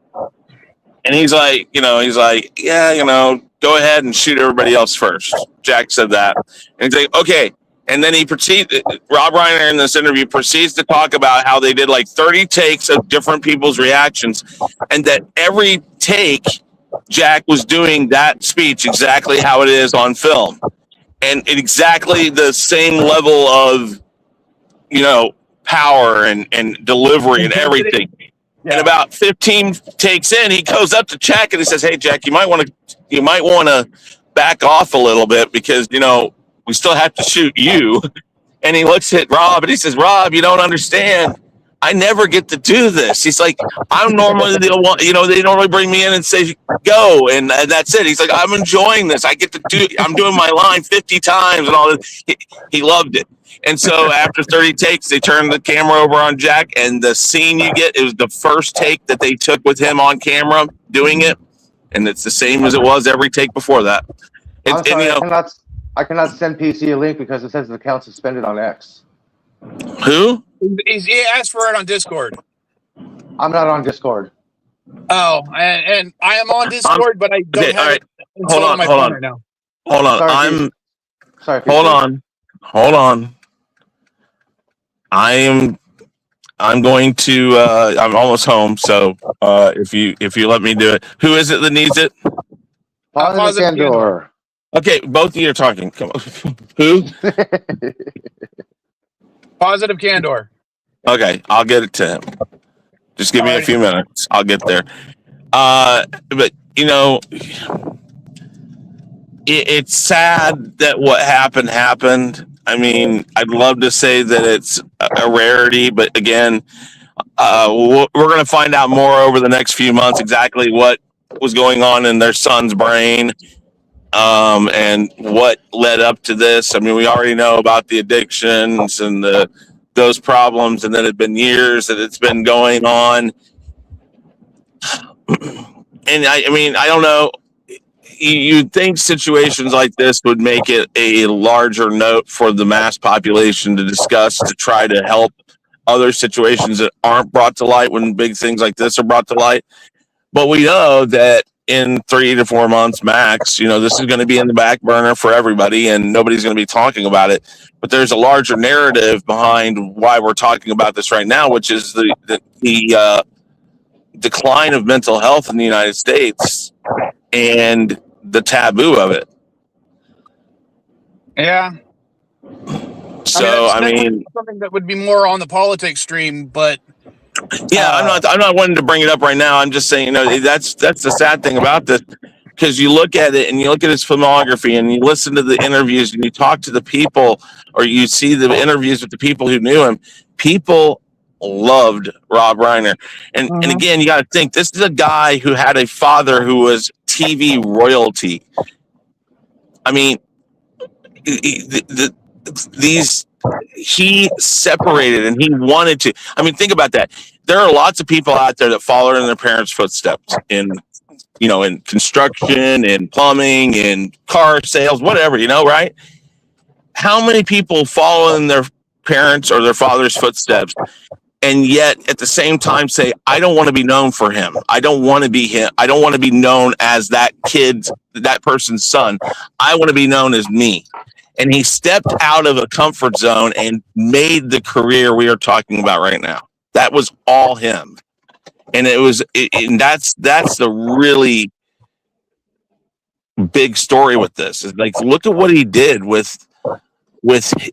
And he's like, yeah, go ahead and shoot everybody else first. Jack said that. And he's like, okay. And then Rob Reiner in this interview proceeds to talk about how they did like 30 takes of different people's reactions, and that every take, Jack was doing that speech exactly how it is on film. And exactly the same level of, power and delivery and everything. Yeah. And about 15 takes in, he goes up to Jack and he says, hey, Jack, you might want to back off a little bit because, we still have to shoot you. And he looks at Rob and he says, Rob, you don't understand. I never get to do this. He's like, I'm normally the one, they normally bring me in and say, go. And that's it. He's like, I'm enjoying this. I get to I'm doing my line 50 times and all this. He loved it. And so after 30 takes, they turned the camera over on Jack, and the scene you get, it was the first take that they took with him on camera doing it. And it's the same as it was every take before that. I'm sorry, I cannot send PC a link because it says the account suspended on X. Who? He asked for it on Discord. I'm not on Discord. Oh, and I am on Discord, but I don't have it installed on my phone right now. Hold on. Sorry, Hold on. I'm going to I'm almost home, so if you let me do it. Who is it that needs it? Positive Candor. Okay, both of you are talking. Come on. Who? Positive Candor. Okay, I'll get it to him. Just give me a few minutes. I'll get there. But it's sad that what happened. I mean, I'd love to say that it's a rarity, but again, we're going to find out more over the next few months exactly what was going on in their son's brain, and what led up to this. I mean, we already know about the addictions and those problems, and then it's been years that it's been going on. And I mean, I don't know. You'd think situations like this would make it a larger note for the mass population to discuss, to try to help other situations that aren't brought to light when big things like this are brought to light. But we know that in 3 to 4 months max, this is going to be in the back burner for everybody, and nobody's going to be talking about it. But there's a larger narrative behind why we're talking about this right now, which is the decline of mental health in the United States and the taboo of it. Yeah. So I mean, something that would be more on the politics stream, but yeah, I'm not wanting to bring it up right now. I'm just saying, that's the sad thing about this, because you look at it and you look at his filmography and you listen to the interviews and you talk to the people, or you see the interviews with the people who knew him. People loved Rob Reiner, and again, you got to think, this is a guy who had a father who was TV royalty. I mean, he separated and he wanted to. I mean, think about that. There are lots of people out there that follow in their parents' footsteps in construction, in plumbing, in car sales, whatever, right? How many people follow in their parents' or their father's footsteps, and yet at the same time say, I don't want to be known for him. I don't want to be him. I don't want to be known as that person's son. I want to be known as me. And he stepped out of a comfort zone and made the career we are talking about right now. That was all him. And and that's the really big story with this. Is like, look at what he did with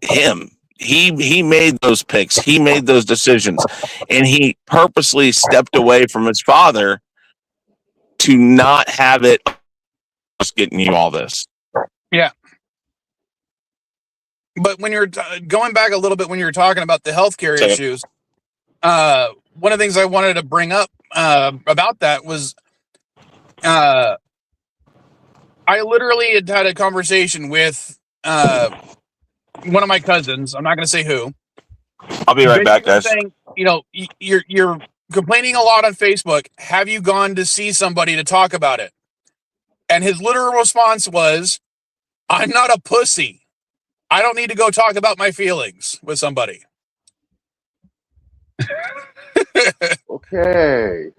him. He made those picks. He made those decisions, and he purposely stepped away from his father to not have it just getting you all this. Yeah. But when you're going back a little bit, when you were talking about the healthcare issues, one of the things I wanted to bring up about that was, I literally had a conversation with one of my cousins. I'm not going to say who. I'll be right back, guys. Saying, you're complaining a lot on Facebook. Have you gone to see somebody to talk about it? And his literal response was, I'm not a pussy. I don't need to go talk about my feelings with somebody. Okay.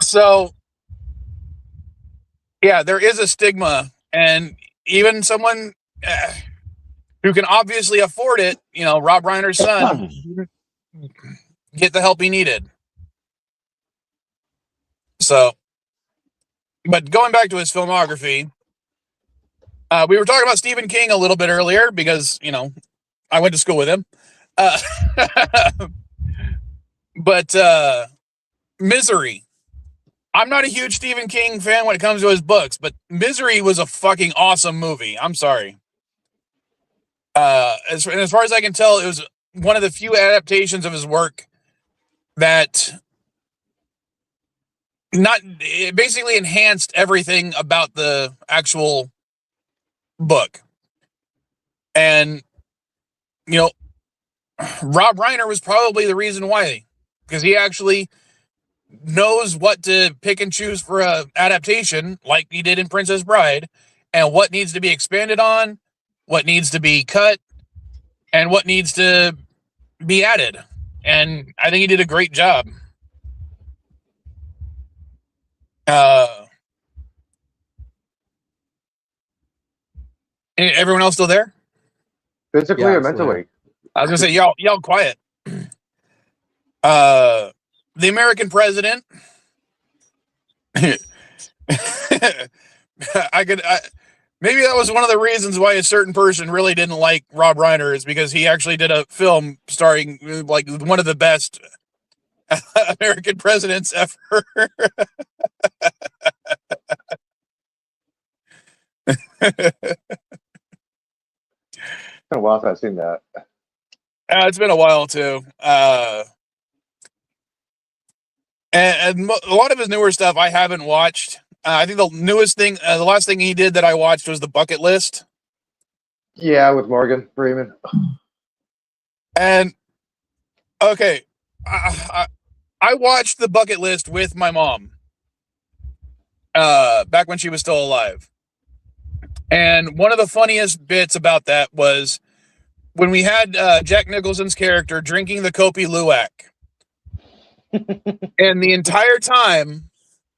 So, yeah, there is a stigma, and even someone who can obviously afford it, Rob Reiner's son, get the help he needed. So, but going back to his filmography, we were talking about Stephen King a little bit earlier because, I went to school with him. But Misery. I'm not a huge Stephen King fan when it comes to his books, but Misery was a fucking awesome movie. I'm sorry. As far as I can tell, it was one of the few adaptations of his work that it basically enhanced everything about the actual book. And, you know, Rob Reiner was probably the reason why, because he actually knows what to pick and choose for a adaptation, like he did in Princess Bride, and what needs to be expanded on, what needs to be cut, and what needs to be added. And I think he did a great job. Everyone else still there? Physically Yeah, or I'm still mentally? I was gonna say y'all quiet. The American president. Maybe that was one of the reasons why a certain person really didn't like Rob Reiner, is because he actually did a film starring like one of the best American presidents ever. It's been a while since I've seen that. It's been a while too. And a lot of his newer stuff I haven't watched. I think the newest thing, the last thing he did that I watched was The Bucket List. Yeah, with Morgan Freeman. And okay, I watched The Bucket List with my mom back when she was still alive. And one of the funniest bits about that was when we had Jack Nicholson's character drinking the Kopi Luwak. And the entire time,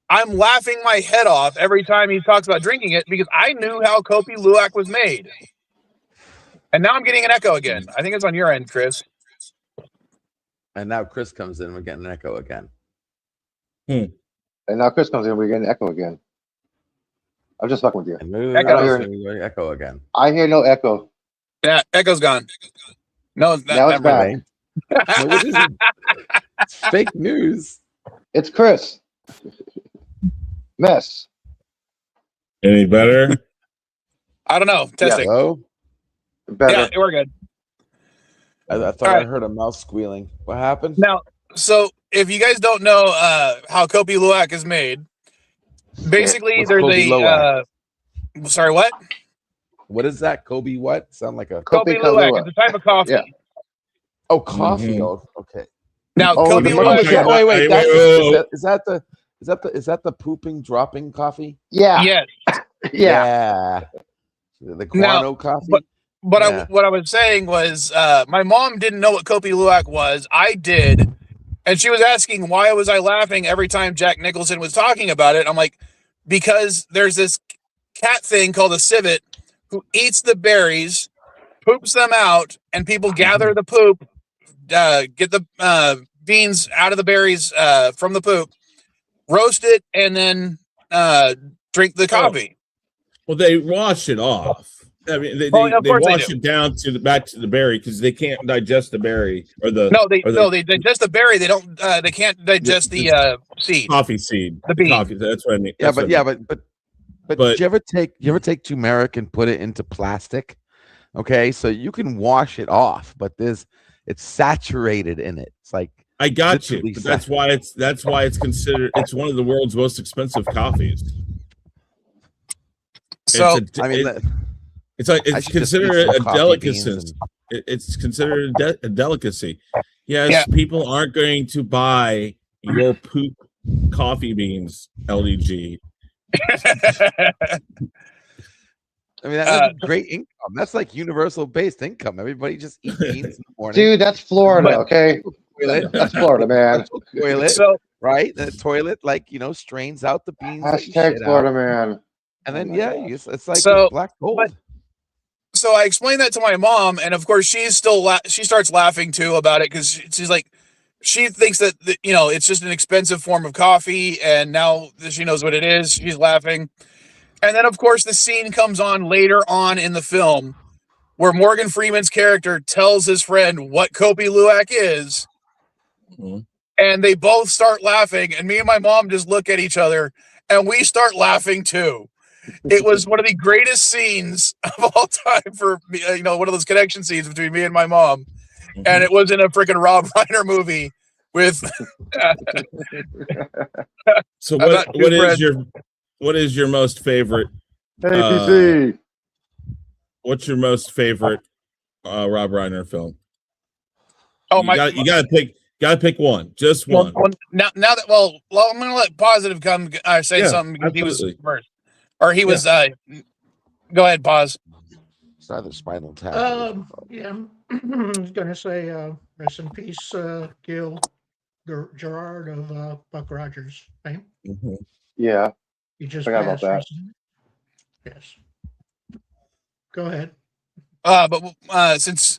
I'm laughing my head off every time he talks about drinking it, because I knew how Kopi Luwak was made. And now I'm getting an echo again. I think it's on your end, Chris. And now Chris comes in. We're getting an echo again. And now Chris comes in. We're getting echo again. I'm just fucking with you. Echo again. I hear no echo. Yeah, echo's gone. No, Now it's back. No, it isn't. It's fake news. It's Chris. Mess. Any better? I don't know. Testing. Hello? Better. Yeah, we're good. I thought I heard a mouse squealing. What happened? Now, so if you guys don't know how Kopi Luwak is made, basically What's there's Kopi Luwak? Sorry, what? What is that? Kobe what? Sound like a Kopi Luwak. It's a type of coffee. Yeah. Oh, coffee. Mhm. Oh, okay. Now, Kopi the Luwak. monkey- Wait. Wait. Is that the pooping dropping coffee? Yeah. Yes. Yeah. The guano coffee. But Yeah. what I was saying was, my mom didn't know what Kopi Luwak was. I did, and she was asking why was I laughing every time Jack Nicholson was talking about it. I'm like, because there's this cat thing called a civet who eats the berries, poops them out, and people gather the poop, get the beans out of the berries from the poop, roast it, and then drink the coffee. Well, they wash it off. I mean, they course they wash do. it down to back to the berry because they can't digest the berry or the they digest the berry. They don't. They can't digest the seed. coffee seed. The bean. Coffee, that's what I mean. Yeah, That's what I mean. but did you ever take turmeric and put it into plastic? Okay, so you can wash it off, but it's saturated in it. It's like I got you. literally But that's why it's considered. It's one of the world's most expensive coffees. So It's considered a delicacy. It's considered a delicacy. Yes, Yeah. people aren't going to buy your poop coffee beans, LDG. I mean, that's great income. That's like universal based income. Everybody just eat beans in the morning. Dude, that's Florida, okay? Toilet, That's Florida, man. toilet, So right? The toilet, like strains out the beans. that you Hashtag shit Florida, out. man. And then it's like So, black gold. but- so I explained that to my mom, and of course she's still she starts laughing too about it, because she's like, she thinks that it's just an expensive form of coffee, and now that she knows what it is, she's laughing. And then of course the scene comes on later on in the film where Morgan Freeman's character tells his friend what Kopi Luwak is, Mhm. and they both start laughing, and me and my mom just look at each other and we start laughing too. It was one of the greatest scenes of all time for me, one of those connection scenes between me and my mom. And it was in a freaking Rob Reiner movie with So about two breads. what is your most favorite? APC. What's your most favorite Rob Reiner film? Oh, you gotta pick one, just one. Well, now that I'm gonna let Positive come say something because he was first, or he was. Go ahead, Pause. It's either Spinal Tap. Yeah, I was gonna say rest in peace, Gil Gerard of Buck Rogers fame. Mm-hmm. Yeah. He just Forgot about passed that. recently. Yes. Go ahead. But since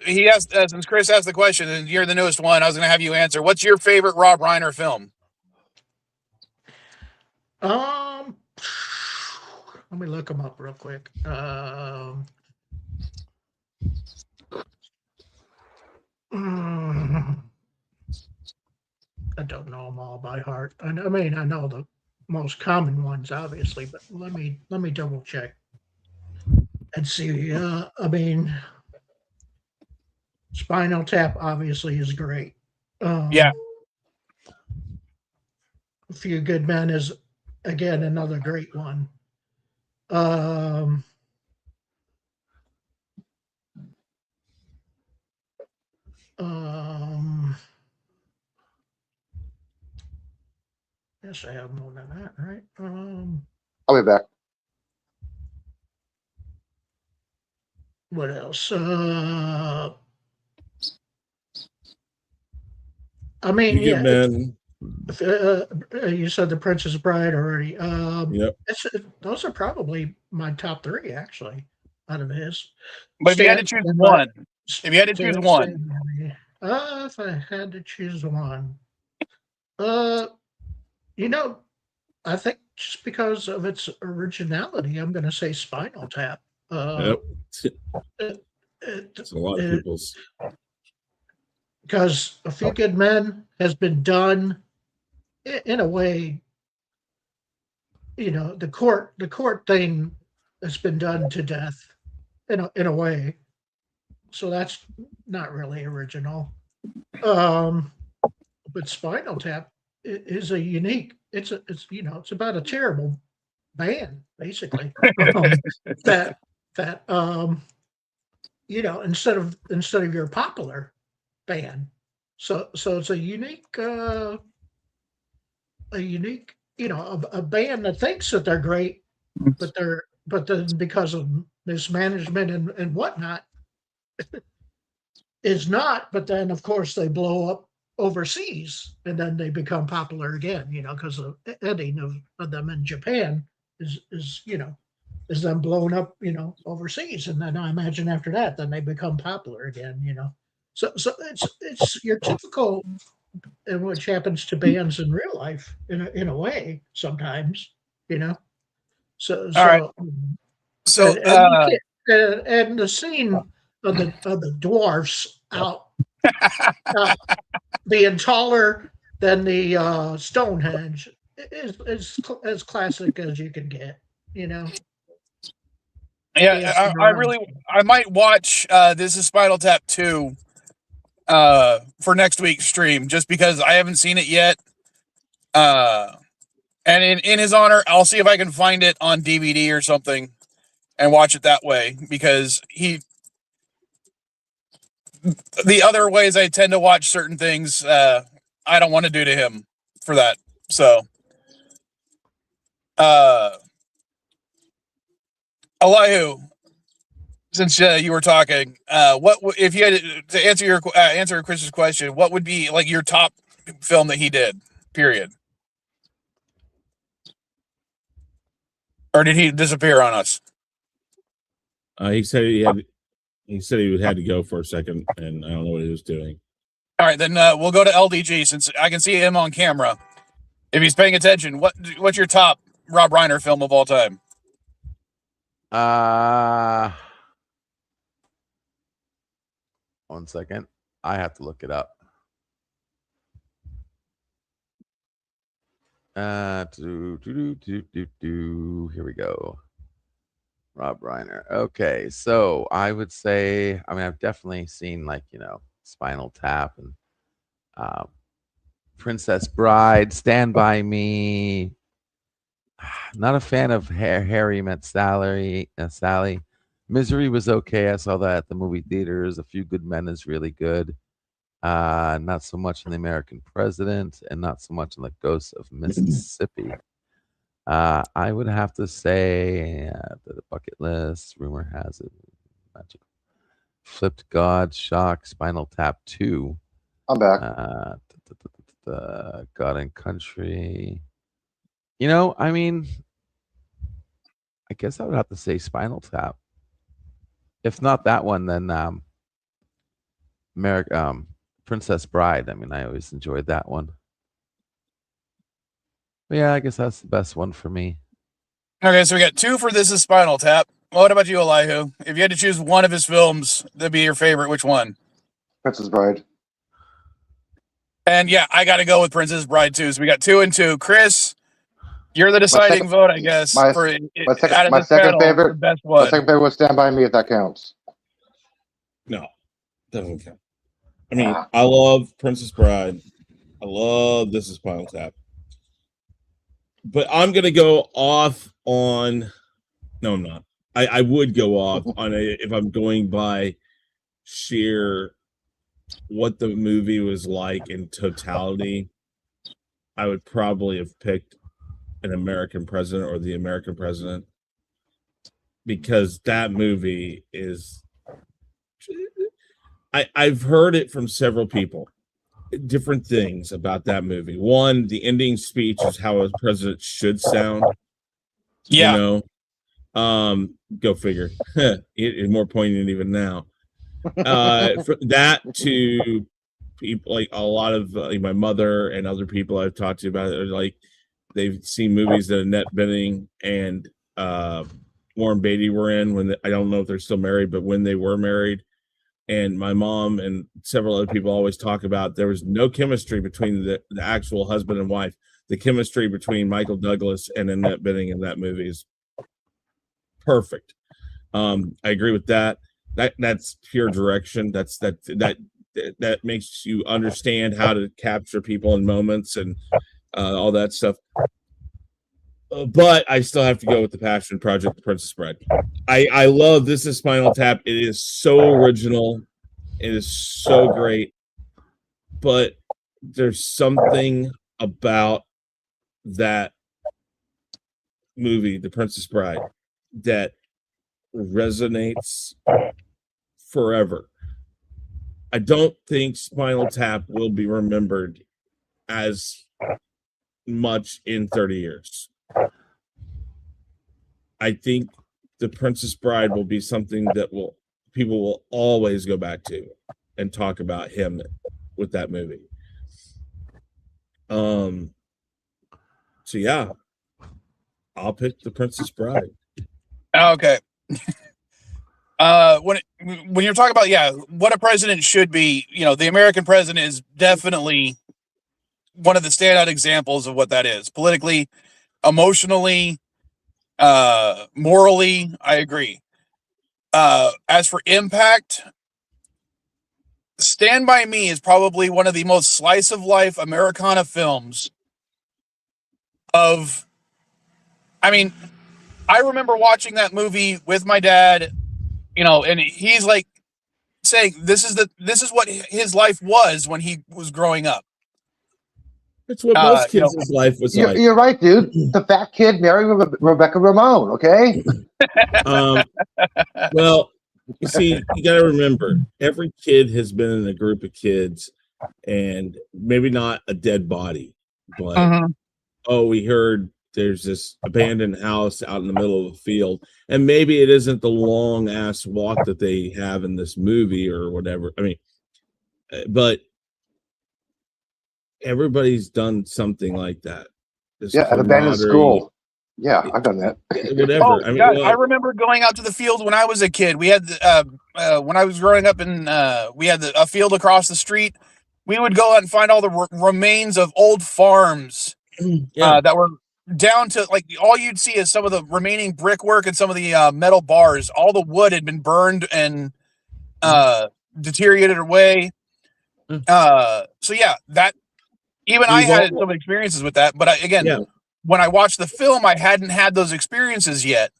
Chris asked the question and you're the newest one, I was gonna have you answer. What's your favorite Rob Reiner film? Let me look them up real quick. I don't know them all by heart. I mean, I know the most common ones, obviously, but let me double check and see. I mean, Spinal Tap obviously is great. Yeah. A Few Good Men is again another great one. Yes, I have more than that, right? I'll be back. What else? I mean, You yeah. Man. You said The Princess Bride already. Yep. Those are probably my top three, actually, out of his. But if you had to choose one, if I had to choose one, I think just because of its originality, I'm going to say Spinal Tap. Yep. It's a lot of people's. Because A Few Good Men has been done in a way, the court thing has been done to death in a way. So that's not really original. But Spinal Tap is a unique. It's about a terrible band basically that instead of your popular band. So it's a unique, a band that thinks that they're great, but then because of mismanagement and whatnot, is not. But then of course they blow up overseas, and then they become popular again. Because of editing of them in Japan is them blowing up overseas, and then I imagine after that, then they become popular again. So it's your typical, which happens to bands in real life in a way sometimes, So all right. So and the scene of the dwarfs out being taller than the Stonehenge is as classic as you can get, Yeah, I might watch This Is Spinal Tap 2 for next week's stream just because I haven't seen it yet. And in his honor, I'll see if I can find it on DVD or something and watch it that way, because the other ways I tend to watch certain things, I don't want to do to him for that. So, Elihu, since you were talking, what if you had to answer Chris's question? What would be like your top film that he did? Period. Or did he disappear on us? He said he had to go for a second, and I don't know what he was doing. All right, then we'll go to LDG since I can see him on camera. If he's paying attention, what's your top Rob Reiner film of all time? 1 second. I have to look it up. Here we go. Rob Reiner. Okay, so I would say, I've definitely seen Spinal Tap and Princess Bride, Stand By Me. Not a fan of Harry Met Sally. Misery was okay. I saw that at the movie theaters. A Few Good Men is really good. Not so much in The American President, and not so much in The Ghost of Mississippi. I would have to say the bucket list. Rumor has it, Magic, Flipped God, Shock, Spinal Tap 2. I'm back. God and Country. You know, I mean, I guess I would have to say Spinal Tap. If not that one, then Princess Bride. I mean, I always enjoyed that one. But yeah, I guess that's the best one for me. Okay, so we got 2 for This Is Spinal Tap. What about you, Elihu? If you had to choose one of his films that'd be your favorite, which one? Princess Bride. And yeah, I got to go with Princess Bride too. So we got 2 and 2. Chris, you're the deciding vote, I guess. My second favorite. The best one. My second favorite was Stand By Me, if that counts. No, doesn't count. I mean, I love Princess Bride. I love This Is Spinal Tap. But I'm gonna go off on. No, I'm not. I would go off on if I'm going by sheer what the movie was like in totality. I would probably have picked An American President or The American President, because that movie is. I've heard it from several people, different things about that movie. One, the ending speech is how a president should sound. Yeah. You know, go figure. It is more poignant even now. That to people like a lot of like my mother and other people I've talked to about it are like they've seen movies that Annette Bening and Warren Beatty were in when I don't know if they're still married, but when they were married. And my mom and several other people always talk about there was no chemistry between the actual husband and wife. The chemistry between Michael Douglas and Annette Bening in that movie is perfect. I agree with that. That's pure direction. That makes you understand how to capture people in moments and all that stuff. But I still have to go with the Passion Project, The Princess Bride. I love This Is Spinal Tap. It is so original. It is so great. But there's something about that movie, The Princess Bride, that resonates forever. I don't think Spinal Tap will be remembered as much in 30 years. I think The Princess Bride will be something that people will always go back to and talk about him with that movie. So yeah, I'll pick The Princess Bride. Okay. When you're talking about what a president should be, the American president is definitely one of the standout examples of what that is. Politically, emotionally, morally, I agree. As for impact, Stand By Me is probably one of the most slice of life Americana films I remember watching that movie with my dad, and he's like saying this is what his life was when he was growing up. It's what most kids' life was like. You're right, dude. The fat kid married Rebecca Ramon, okay? Well, you see, you got to remember, every kid has been in a group of kids, and maybe not a dead body, but we heard there's this abandoned house out in the middle of the field, and maybe it isn't the long ass walk that they have in this movie or whatever. I mean, but everybody's done something like that. An abandoned school. Yeah, I've done that. Whatever. I remember going out to the field when I was a kid. We had when I was growing up we had a field across the street. We would go out and find all the remains of old farms that were down to all you'd see is some of the remaining brickwork and some of the metal bars. All the wood had been burned and deteriorated away. So yeah, that even I had some experiences with that. But again, when I watched the film, I hadn't had those experiences yet.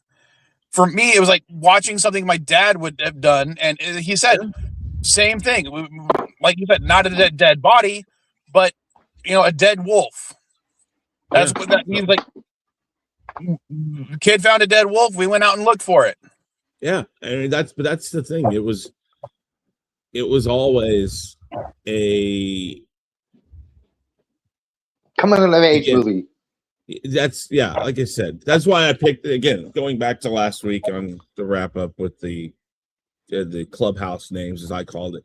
For me, it was like watching something my dad would have done, and he said same thing. Like you said, not a dead body, but a dead wolf. That's what that means. Like, kid found a dead wolf. We went out and looked for it. Yeah, I mean that's the thing. It was always a coming of age movie. That's like I said, that's why I picked, again, going back to last week on the wrap up with the clubhouse names, as I called it.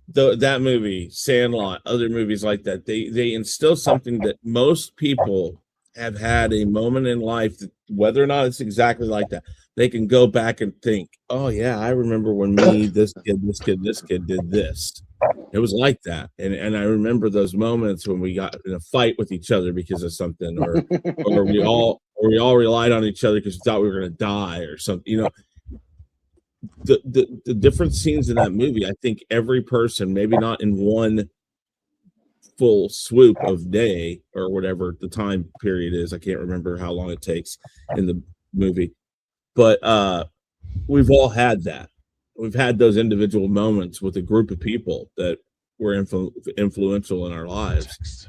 That movie, Sandlot, other movies like that, they instill something that most people have had a moment in life that, whether or not it's exactly like that, they can go back and think, oh yeah, I remember when this kid did this. It was like that, and I remember those moments when we got in a fight with each other because of something, or we all relied on each other because we thought we were going to die or something. The different scenes in that movie, I think every person, maybe not in one full swoop of day or whatever the time period is, I can't remember how long it takes in the movie, but we've all had that. We've had those individual moments with a group of people that were influential in our lives.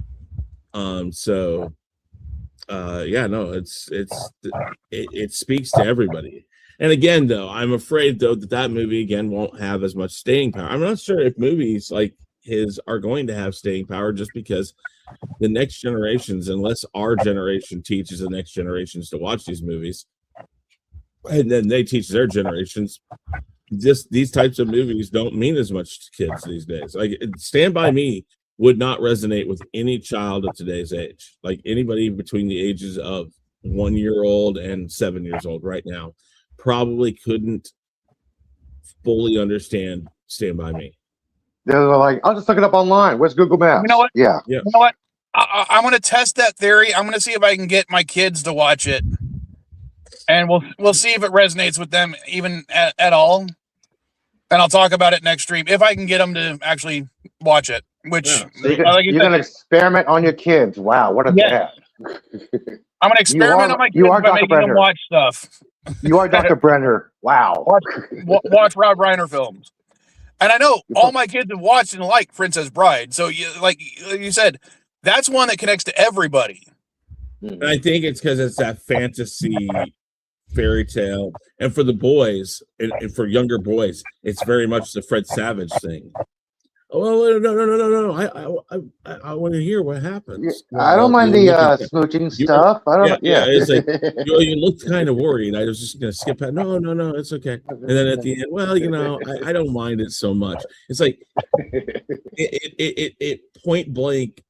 It speaks to everybody. And again, though, I'm afraid though that movie again won't have as much staying power. I'm not sure if movies like his are going to have staying power, just because the next generations, unless our generation teaches the next generations to watch these movies, and then they teach their generations, these types of movies don't mean as much to kids these days. Like Stand By Me would not resonate with any child of today's age. Like anybody between the ages of 1 year old and 7 years old right now probably couldn't fully understand Stand By Me. They're like, I'll just look it up online. Where's Google Maps? You know what? Yeah. You know what? I'm going to test that theory. I'm going to see if I can get my kids to watch it, and we'll see if it resonates with them even at all. And I'll talk about it next stream if I can get them to actually watch it. Which so you're going to experiment on your kids. Wow, what a dad! I'm going to experiment on my kids by making them watch stuff. You are Dr. Brenner. Wow. Watch Rob Reiner films. And I know all my kids have watched and like Princess Bride. So, like you said, that's one that connects to everybody. And I think it's because it's that fantasy fairy tale. And for the boys, and for younger boys, it's very much the Fred Savage thing. Oh, no. I want to hear what happens. I don't mind the smooching stuff. I don't. Yeah. It's like, you looked kind of worried. I was just going to skip that. No, it's okay. And then at the end, well, I don't mind it so much. It's like it point blank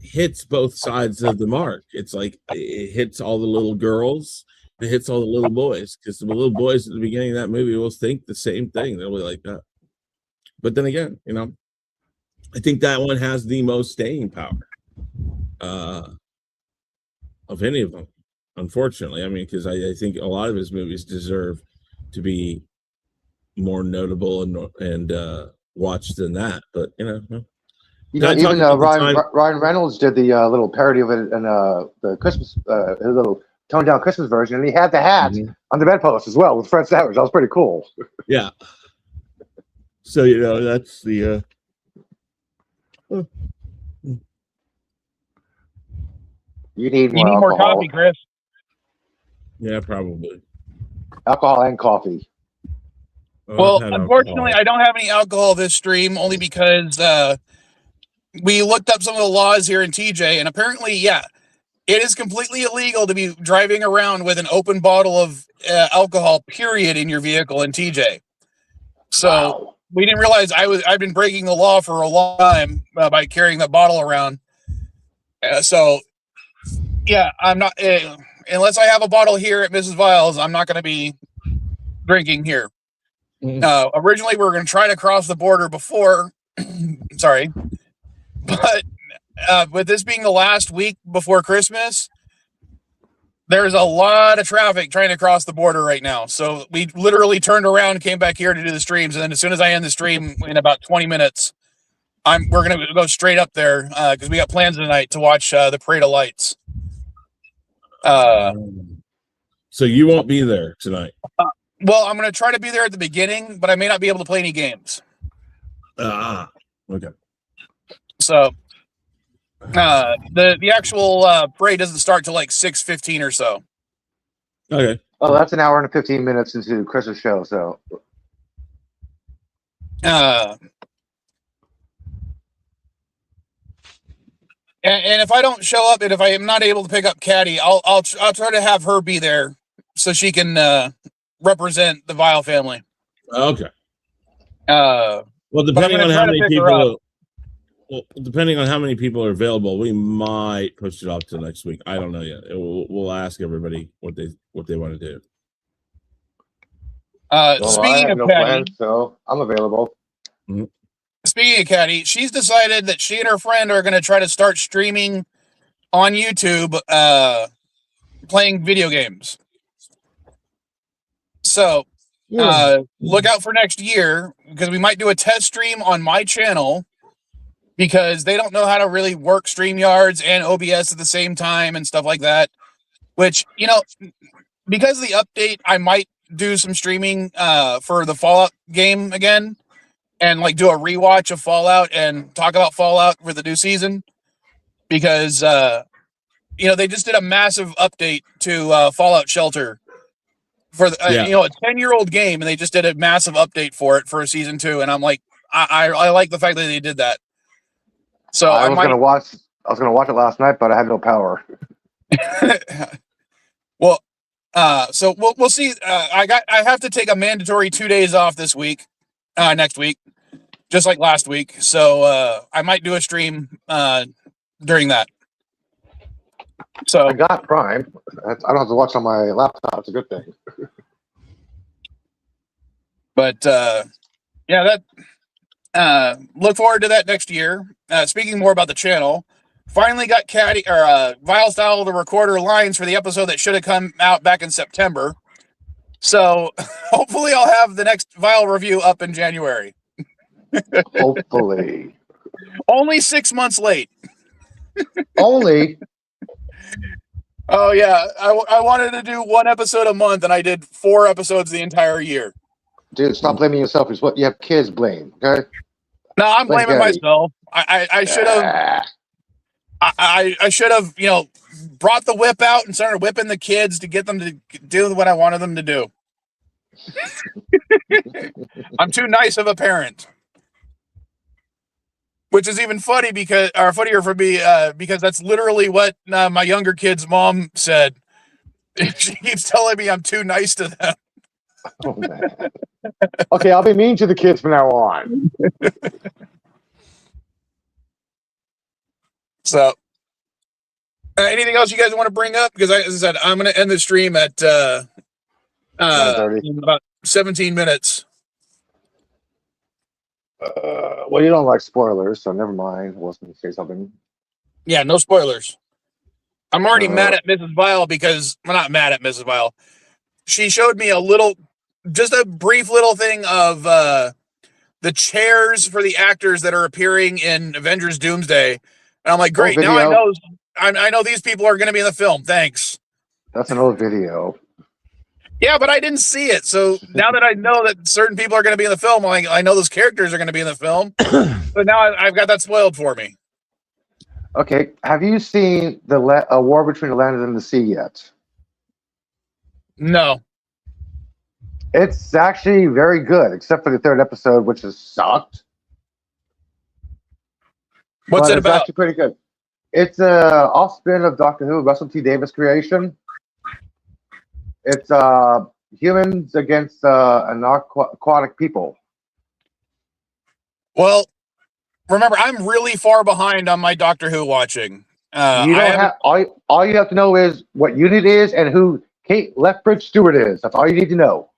hits both sides of the mark. It's like it hits all the little girls. It hits all the little boys, because the little boys at the beginning of that movie will think the same thing. They'll be like that. But then again, I think that one has the most staying power of any of them, unfortunately. I mean, because I think a lot of his movies deserve to be more notable and watched than that. But even Ryan Reynolds did the little parody of it in the Christmas, little toned down Christmas version, and he had the hat on the bedpost as well with Fred Savage. That was pretty cool. Yeah. So that's the. You need more coffee, Chris. Yeah, probably. Alcohol and coffee. Well, unfortunately, I don't have any alcohol this stream, only because we looked up some of the laws here in TJ, and apparently, it is completely illegal to be driving around with an open bottle of alcohol, period, in your vehicle in TJ. So we didn't realize I've been breaking the law for a long time by carrying that bottle around. I'm not unless I have a bottle here at Mrs. Vile's. I'm not going to be drinking here. Originally, we were going to try to cross the border before. Sorry, but with this being the last week before Christmas, there's a lot of traffic trying to cross the border right now. So we literally turned around and came back here to do the streams. And then as soon as I end the stream in about 20 minutes, we're gonna go straight up there because we got plans tonight to watch the Parade of Lights. So you won't be there tonight. Well, I'm gonna try to be there at the beginning, but I may not be able to play any games. Okay. So the actual parade doesn't start till like 6:15 or so. Okay. Oh, that's an hour and 15 minutes into Chris's show. So, and if I don't show up, and if I am not able to pick up Katty, I'll try to have her be there so she can represent the Vile family. Okay. Well, depending on how many people. Well, depending on how many people are available, we might push it off to next week. I don't know yet. We'll ask everybody what they want to do. Speaking of Katty, plans, so I'm available. Mm-hmm. Speaking of Katty, she's decided that she and her friend are going to try to start streaming on YouTube, playing video games. So look out for next year because we might do a test stream on my channel because they don't know how to really work StreamYards and OBS at the same time and stuff like that. Which, because of the update, I might do some streaming for the Fallout game again and like do a rewatch of Fallout and talk about Fallout for the new season because they just did a massive update to Fallout Shelter for the, a 10-year-old game, and they just did a massive update for it for season 2, and I'm like, I like the fact that they did that. So I was gonna watch it last night, but I had no power. Well, so we'll see. I have to take a mandatory 2 days off this week, next week, just like last week. So I might do a stream during that. So I got Prime. I don't have to watch on my laptop. It's a good thing. But that look forward to that next year. Speaking more about the channel, finally got Katty or Vile Style the recorder lines for the episode that should have come out back in September. So hopefully I'll have the next Vile review up in January. Hopefully. Only 6 months late. Only. Oh yeah, I wanted to do 1 episode a month, and I did 4 episodes the entire year. Dude, stop blaming yourself. It's what you have kids blame. Okay. No, I'm blaming myself. I should have. I should have, brought the whip out and started whipping the kids to get them to do what I wanted them to do. I'm too nice of a parent. Which is even funnier for me, because that's literally what my younger kid's mom said. She keeps telling me I'm too nice to them. Oh, man. Okay, I'll be mean to the kids from now on. So, anything else you guys want to bring up? Because as I said, I'm going to end the stream at in about 17 minutes. Well, you don't like spoilers, so never mind. I was going to say something. Yeah, no spoilers. I'm already mad at Mrs. Vile because I'm not mad at Mrs. Vile. She showed me just a brief little thing of the chairs for the actors that are appearing in Avengers Doomsday, and I'm like, great, now I know these people are going to be in the film. Thanks. That's an old video. Yeah, but I didn't see it. So now that I know that certain people are going to be in the film, I know those characters are going to be in the film. But now I've got that spoiled for me. Okay, have you seen the War Between the Land and the Sea yet? No. It's actually very good, except for the 3rd episode, which has sucked. What's it about? It's actually pretty good. It's a offspin of Doctor Who, Russell T. Davies creation. It's humans against aquatic people. Well, remember, I'm really far behind on my Doctor Who watching. You don't all you have to know is what unit is and who Kate Lethbridge Stewart is. That's all you need to know.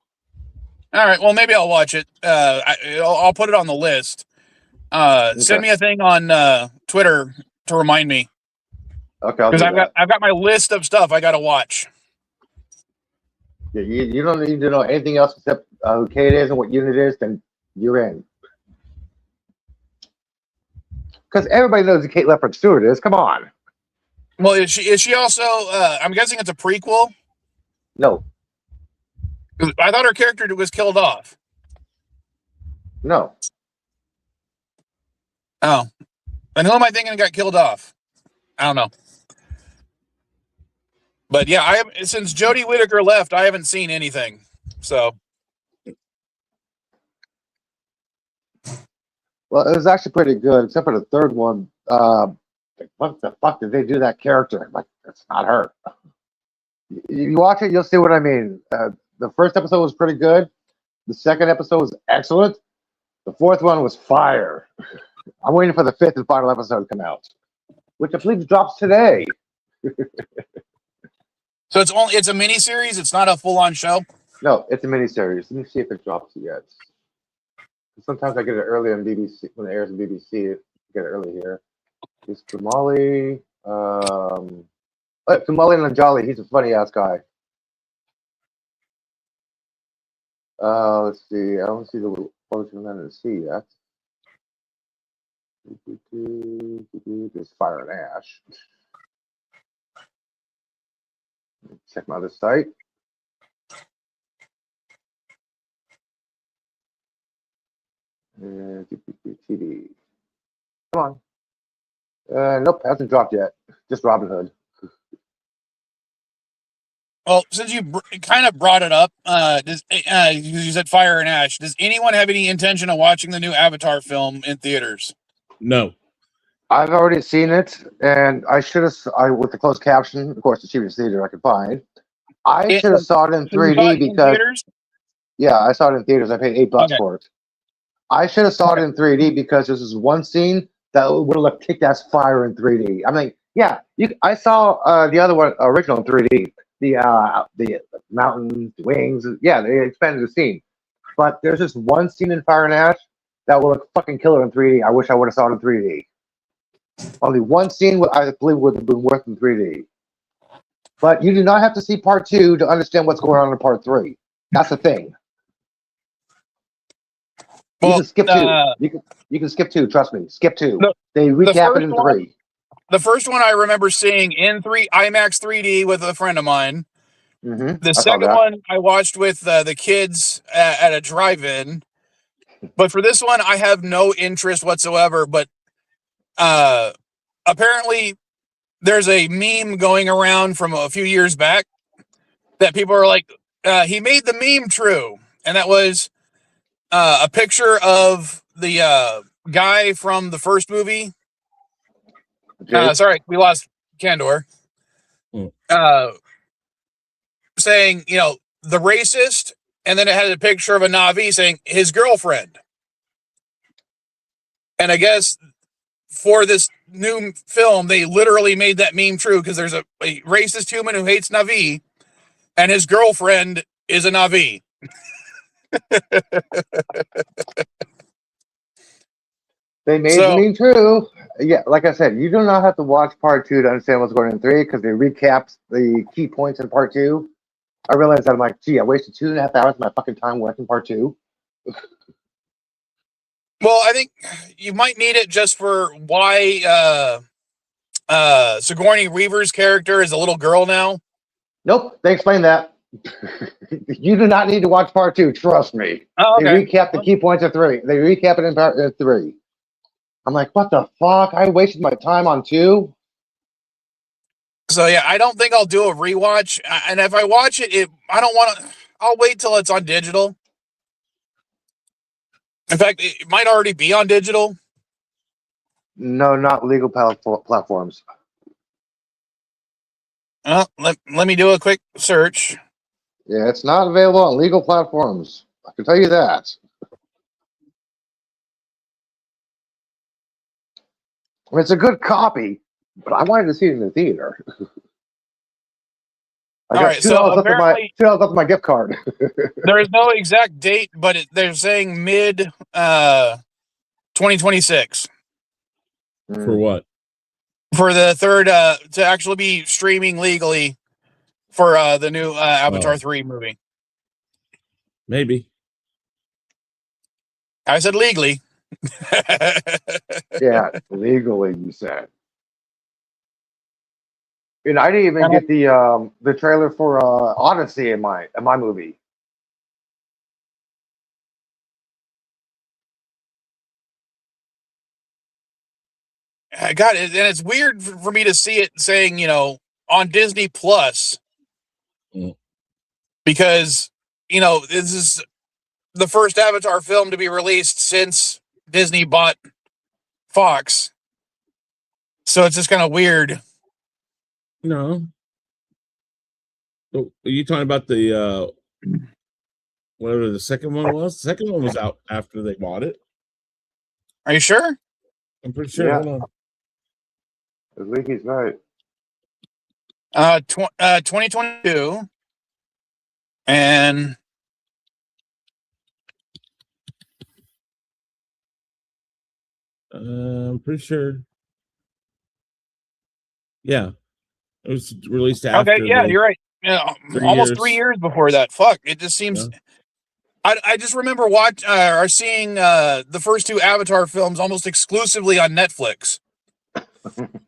All right. Well, maybe I'll watch it. I'll put it on the list. Okay. Send me a thing on Twitter to remind me. Okay, because I've got my list of stuff I got to watch. Yeah, you don't need to know anything else except who Kate is and what unit it is. Then you're in. Because everybody knows who Kate Leopard Stewart is. Come on. Well, is she also? I'm guessing it's a prequel. No, I thought her character was killed off. no. Oh, and who am I thinking got killed off? I don't know. But yeah, since Jodie Whittaker left, I haven't seen anything. So. Well, it was actually pretty good, except for the third one. What the fuck did they do to that character? Like, it's not her. You watch it, you'll see what I mean. The first episode was pretty good. The second episode was excellent. The fourth one was fire. I'm waiting for the fifth and final episode to come out, which I believe drops today. So it's a mini series. It's not a full on show. No, it's a miniseries. Let me see if it drops yet. Sometimes I get it early on BBC when it airs on BBC. I get it early here. It's Kamali. Kamali Nanjiani. He's a funny ass guy. Let's see. I don't see the function to see yet. There's Fire and Ash. Check my other site. TV. Come on. Nope, hasn't dropped yet. Just Robin Hood. Well, since you kind of brought it up, you said Fire and Ash. Does anyone have any intention of watching the new Avatar film in theaters? No. I've already seen it, and I should have. With the closed caption, of course, the cheapest theater I could find. I should have saw it in 3D because. Yeah, I saw it in theaters. I paid $8 for it. I should have saw it in 3D because this is one scene that would have looked kick-ass fire in 3D. I mean, yeah, I saw the other one original in 3D. The mountains, the wings. Yeah, they expanded the scene. But there's just one scene in Fire and Ash that will look fucking killer in 3D. I wish I would have saw it in 3D. Only one scene I believe would have been worth in 3D. But you do not have to see part 2 to understand what's going on in part 3. That's the thing. You can skip 2. You can skip 2. Trust me. Skip 2. They recap it in 3. The first one I remember seeing in IMAX 3D with a friend of mine. Mm-hmm. The second one I watched with the kids at a drive-in. But for this one, I have no interest whatsoever. But apparently, there's a meme going around from a few years back that people are like, he made the meme true. And that was a picture of the guy from the first movie. Sorry, we lost Candor. Saying, the racist, and then it had a picture of a Na'vi saying his girlfriend. And I guess for this new film, they literally made that meme true because there's a racist human who hates Na'vi, and his girlfriend is a Na'vi. They made the meme true. Yeah, like I said, you do not have to watch part 2 to understand what's going on in 3 because they recapped the key points in part 2. I realized that I'm like, gee, I wasted 2.5 hours of my fucking time watching part 2. Well, I think you might need it just for why Sigourney Weaver's character is a little girl now. Nope, they explained that. You do not need to watch part 2. Trust me. Oh, okay. They recap the key points of 3. They recap it in part 3. I'm like, what the fuck? I wasted my time on 2. So yeah, I don't think I'll do a rewatch. And if I watch it, I don't want to. I'll wait till it's on digital. In fact, it might already be on digital. No, not legal platforms. Let me do a quick search. Yeah, it's not available on legal platforms. I can tell you that. I mean, it's a good copy, but I wanted to see it in the theater. I got $2 left of my gift card. There is no exact date, but they're saying mid 2026. For what? For the third to actually be streaming legally for the new Avatar 3 movie. Maybe. I said legally. Yeah, legally, you said. And I didn't even get the trailer for Odyssey in my movie. God, and it's weird for me to see it saying, on Disney Plus, because, this is the first Avatar film to be released since Disney bought Fox. So it's just kind of weird. No. So, are you talking about the whatever the second one was? The second one was out after they bought it. Are you sure? I'm pretty sure. Yeah. Hold on. I think he's right. 2022. And I'm pretty sure. Yeah. It was released after. okay, yeah, you're right. Yeah, almost 3 years before that. Fuck, it just seems. Yeah. I just remember seeing the first two Avatar films almost exclusively on Netflix.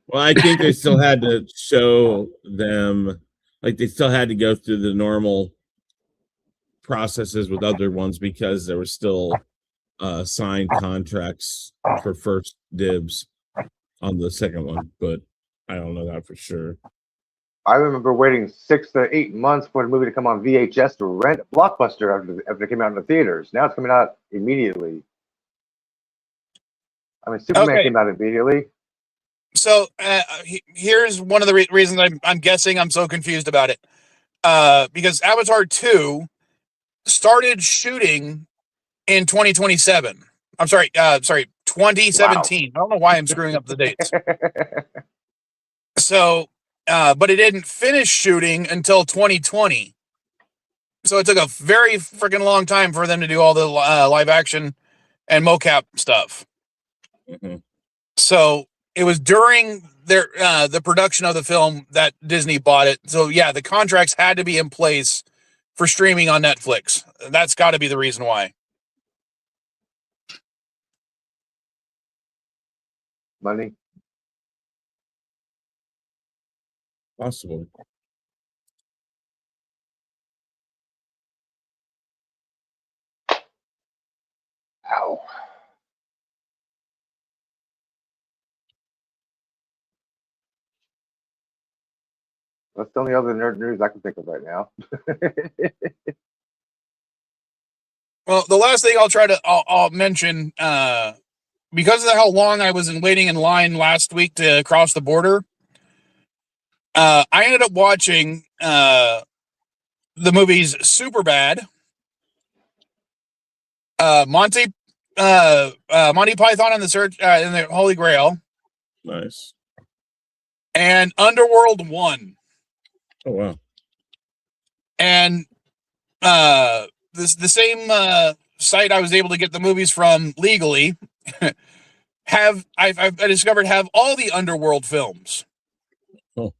Well, I think they still had to show them, like they still had to go through the normal processes with other ones because there were still signed contracts for first dibs on the second one, but I don't know that for sure. I remember waiting 6 to 8 months for the movie to come on VHS to rent Blockbuster after it came out in the theaters. Now it's coming out immediately. I mean, Superman came out immediately. So here's one of the reasons I'm guessing I'm so confused about it. Because Avatar 2 started shooting in 2027. I'm sorry, 2017. Wow. I don't know why I'm screwing up the dates. So, but it didn't finish shooting until 2020. So it took a very freaking long time for them to do all the live action and mocap stuff. Mm-hmm. So it was during their the production of the film that Disney bought it. So yeah, the contracts had to be in place for streaming on Netflix. That's got to be the reason why. Money. Possible. Ow. That's the only other nerd news I can think of right now. Well, the last thing I'll mention, because of how long I was waiting in line last week to cross the border, I ended up watching the movies Superbad, Monty Python and the Holy Grail. Nice. And Underworld 1. Oh wow. And the same site I was able to get the movies from legally I've discovered have all the Underworld films. Oh.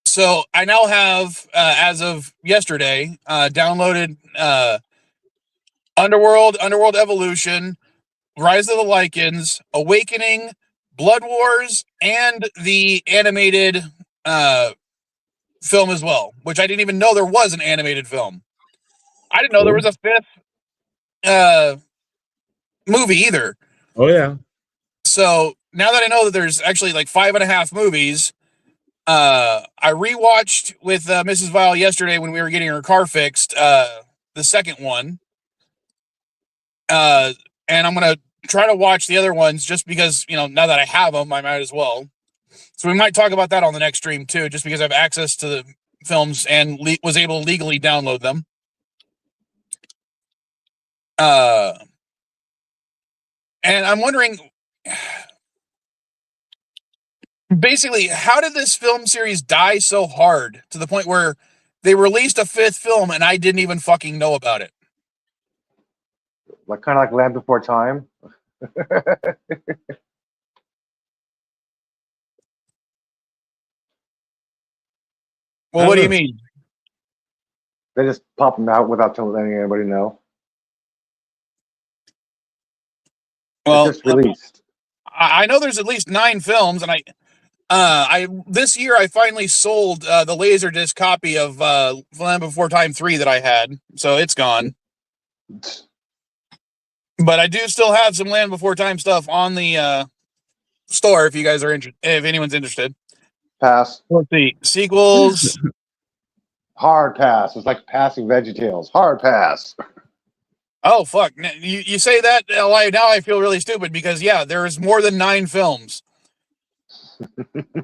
So I now have, as of yesterday, downloaded Underworld Evolution, Rise of the Lycans, Awakening, Blood Wars, and the animated film as well, which I didn't even know there was an animated film. I didn't know there was a fifth movie either. Oh yeah. So now that I know that there's actually like 5.5 movies, I rewatched with Mrs. Vile yesterday when we were getting her car fixed, the second one. And I'm going to try to watch the other ones just because, now that I have them, I might as well. So we might talk about that on the next stream too, just because I have access to the films and was able to legally download them. And I'm wondering, basically, how did this film series die so hard to the point where they released a fifth film and I didn't even fucking know about it? Like kind of like Land Before Time. Well, what do you mean? They just pop them out without letting anybody know. Well, just released. I know there's at least 9 films, and I this year I finally sold the Laserdisc copy of Land Before Time 3 that I had, so it's gone. But I do still have some Land Before Time stuff on the store if you guys are interested. If anyone's interested. Pass. Let's see. Sequels. Hard pass. It's like passing VeggieTales. Hard pass. Oh fuck! You say that now I feel really stupid because there's more than 9 films.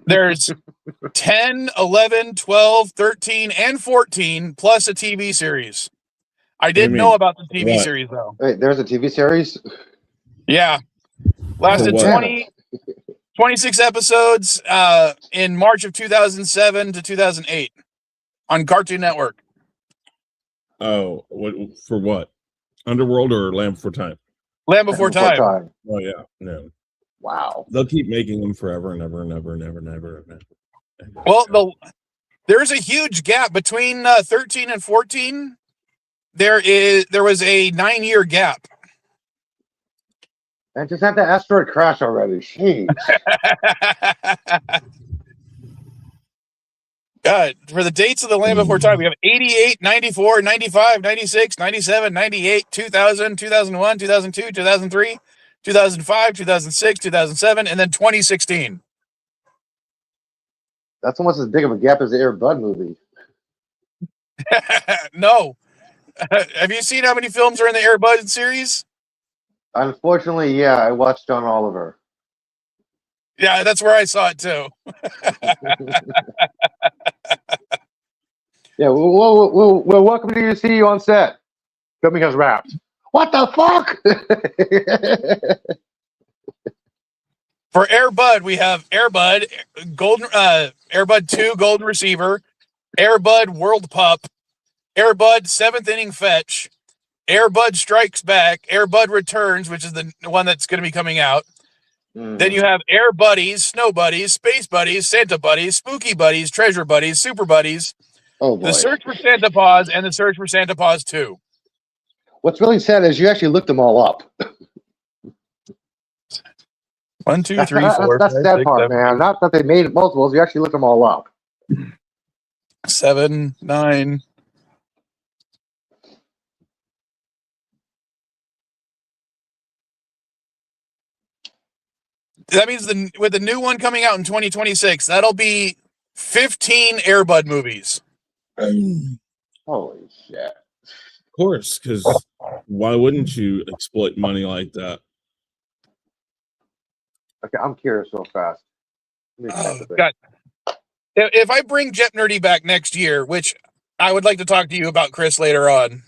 There's 10, 11, 12, 13, and 14 plus a TV series. I did know about the TV series though. Wait, there's a TV series? Yeah. Lasted 26 episodes in March of 2007 to 2008 on Cartoon Network. Oh, for what? Underworld or Land Before Time? Land Before Time. Oh yeah, no. Wow. They'll keep making them forever and ever and ever and ever and ever. Well, there's a huge gap between 13 and 14. There was a 9-year gap. And just had the asteroid crash already. Jeez. God, for the dates of the Land Before Time, we have 88, 94, 95, 96, 97, 98, 2000, 2001, 2002, 2003, 2005, 2006, 2007, and then 2016. That's almost as big of a gap as the Air Bud movie. No. Have you seen how many films are in the Air Bud series? Unfortunately, yeah, I watched John Oliver. Yeah, that's where I saw it too. Yeah, we're welcome to see you on set. Filming has wrapped. What the fuck? For Air Bud, we have Air Bud, Air Bud 2 Golden Receiver, Air Bud World Pup, Air Bud 7th Inning Fetch, Air Bud Strikes Back, Air Bud Returns, which is the one that's going to be coming out. Then you have Air Buddies, Snow Buddies, Space Buddies, Santa Buddies, Spooky Buddies, Treasure Buddies, Super Buddies, Oh boy. The Search for Santa Paws, and The Search for Santa Paws 2. What's really sad is you actually looked them all up. 1, 2, 3, 4. That's the sad part, man. Not that they made multiples, you actually looked them all up. 7, 9. That means with the new one coming out in 2026, that'll be 15 Air Bud movies. Holy shit. Of course, because why wouldn't you exploit money like that? Okay, I'm curious real fast. God. If I bring Jet Nerdy back next year, which I would like to talk to you about, Chris, later on.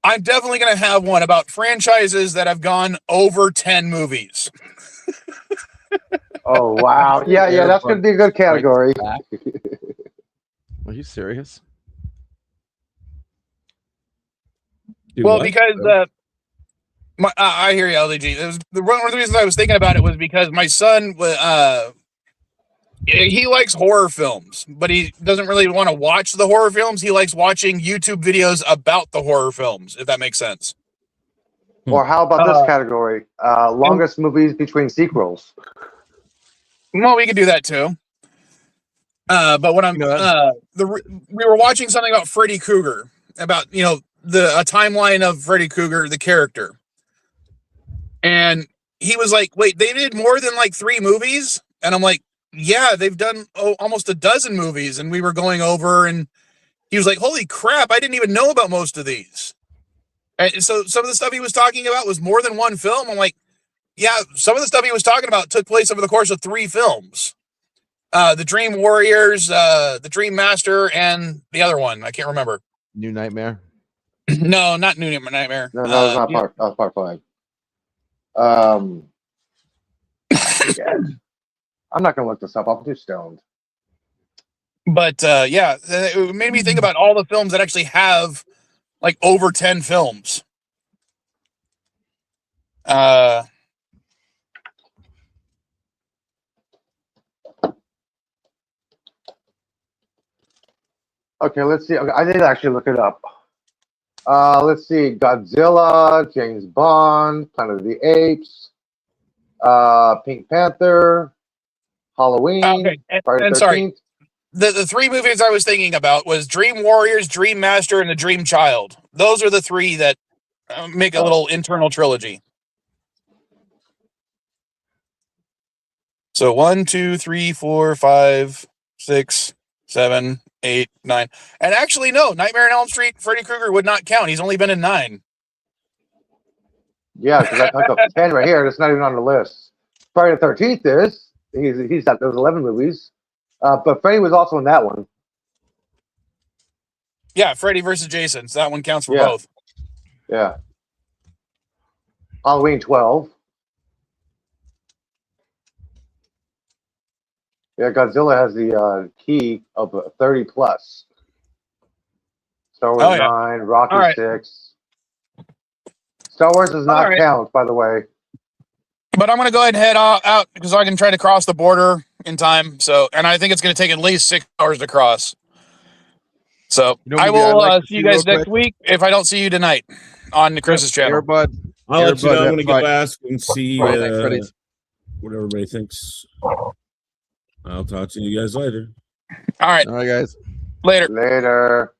I'm definitely going to have one about franchises that have gone over 10 movies. Oh, wow. Yeah, that's going to be a good category. Are you serious? Well, because I hear you, LDG. It was one of the reasons I was thinking about it was because my son, he likes horror films, but he doesn't really want to watch the horror films. He likes watching YouTube videos about the horror films, if that makes sense. Or how about this category? Longest movies between sequels. Well, we could do that too. But when we were watching something about Freddy Krueger, about a timeline of Freddy Krueger, the character, and he was like, "Wait, they did more than like 3 movies?" And I'm like, "Yeah, they've done almost a dozen movies." And we were going over, and he was like, "Holy crap! I didn't even know about most of these." And so some of the stuff he was talking about was more than 1 film. I'm like, yeah, some of the stuff he was talking about took place over the course of 3 films. The Dream Warriors, the Dream Master, and the other one. I can't remember. New Nightmare? No, not New Nightmare. No, it's not part 5. Yeah. I'm not going to look this up. I'm too stoned. But, it made me think about all the films that actually have, like, over 10 films. Okay, let's see. Okay, I did actually look it up. Let's see, Godzilla, James Bond, Planet of the Apes, Pink Panther, Halloween, Okay, Friday and the sorry, 13th. the three movies I was thinking about was Dream Warriors, Dream Master, and The Dream Child. Those are the three that make a little internal trilogy. So 1, 2, 3, 4, 5, 6, 7, 8, 9. And actually, no, Nightmare on Elm Street, Freddy Krueger would not count. He's only been in 9. Yeah, because I talked about 10 right here. That's not even on the list. Friday the 13th is. He's got those 11 movies. But Freddy was also in that one. Yeah, Freddy versus Jason. So that one counts for Yeah. both. Yeah. Halloween 12. Yeah, Godzilla has the key of 30 plus. Star Wars 9, Rocky 6. Star Wars does not count, by the way. But I'm going to go ahead and head out because I can try to cross the border in time. So, and I think it's going to take at least 6 hours to cross. So I will see you guys next week if I don't see you tonight on Chris's channel. Earbud. I'll let you know. I'm going to go Friday. ask and see Freddy's. what everybody thinks. I'll talk to you guys later. All right. All right, guys. Later. Later.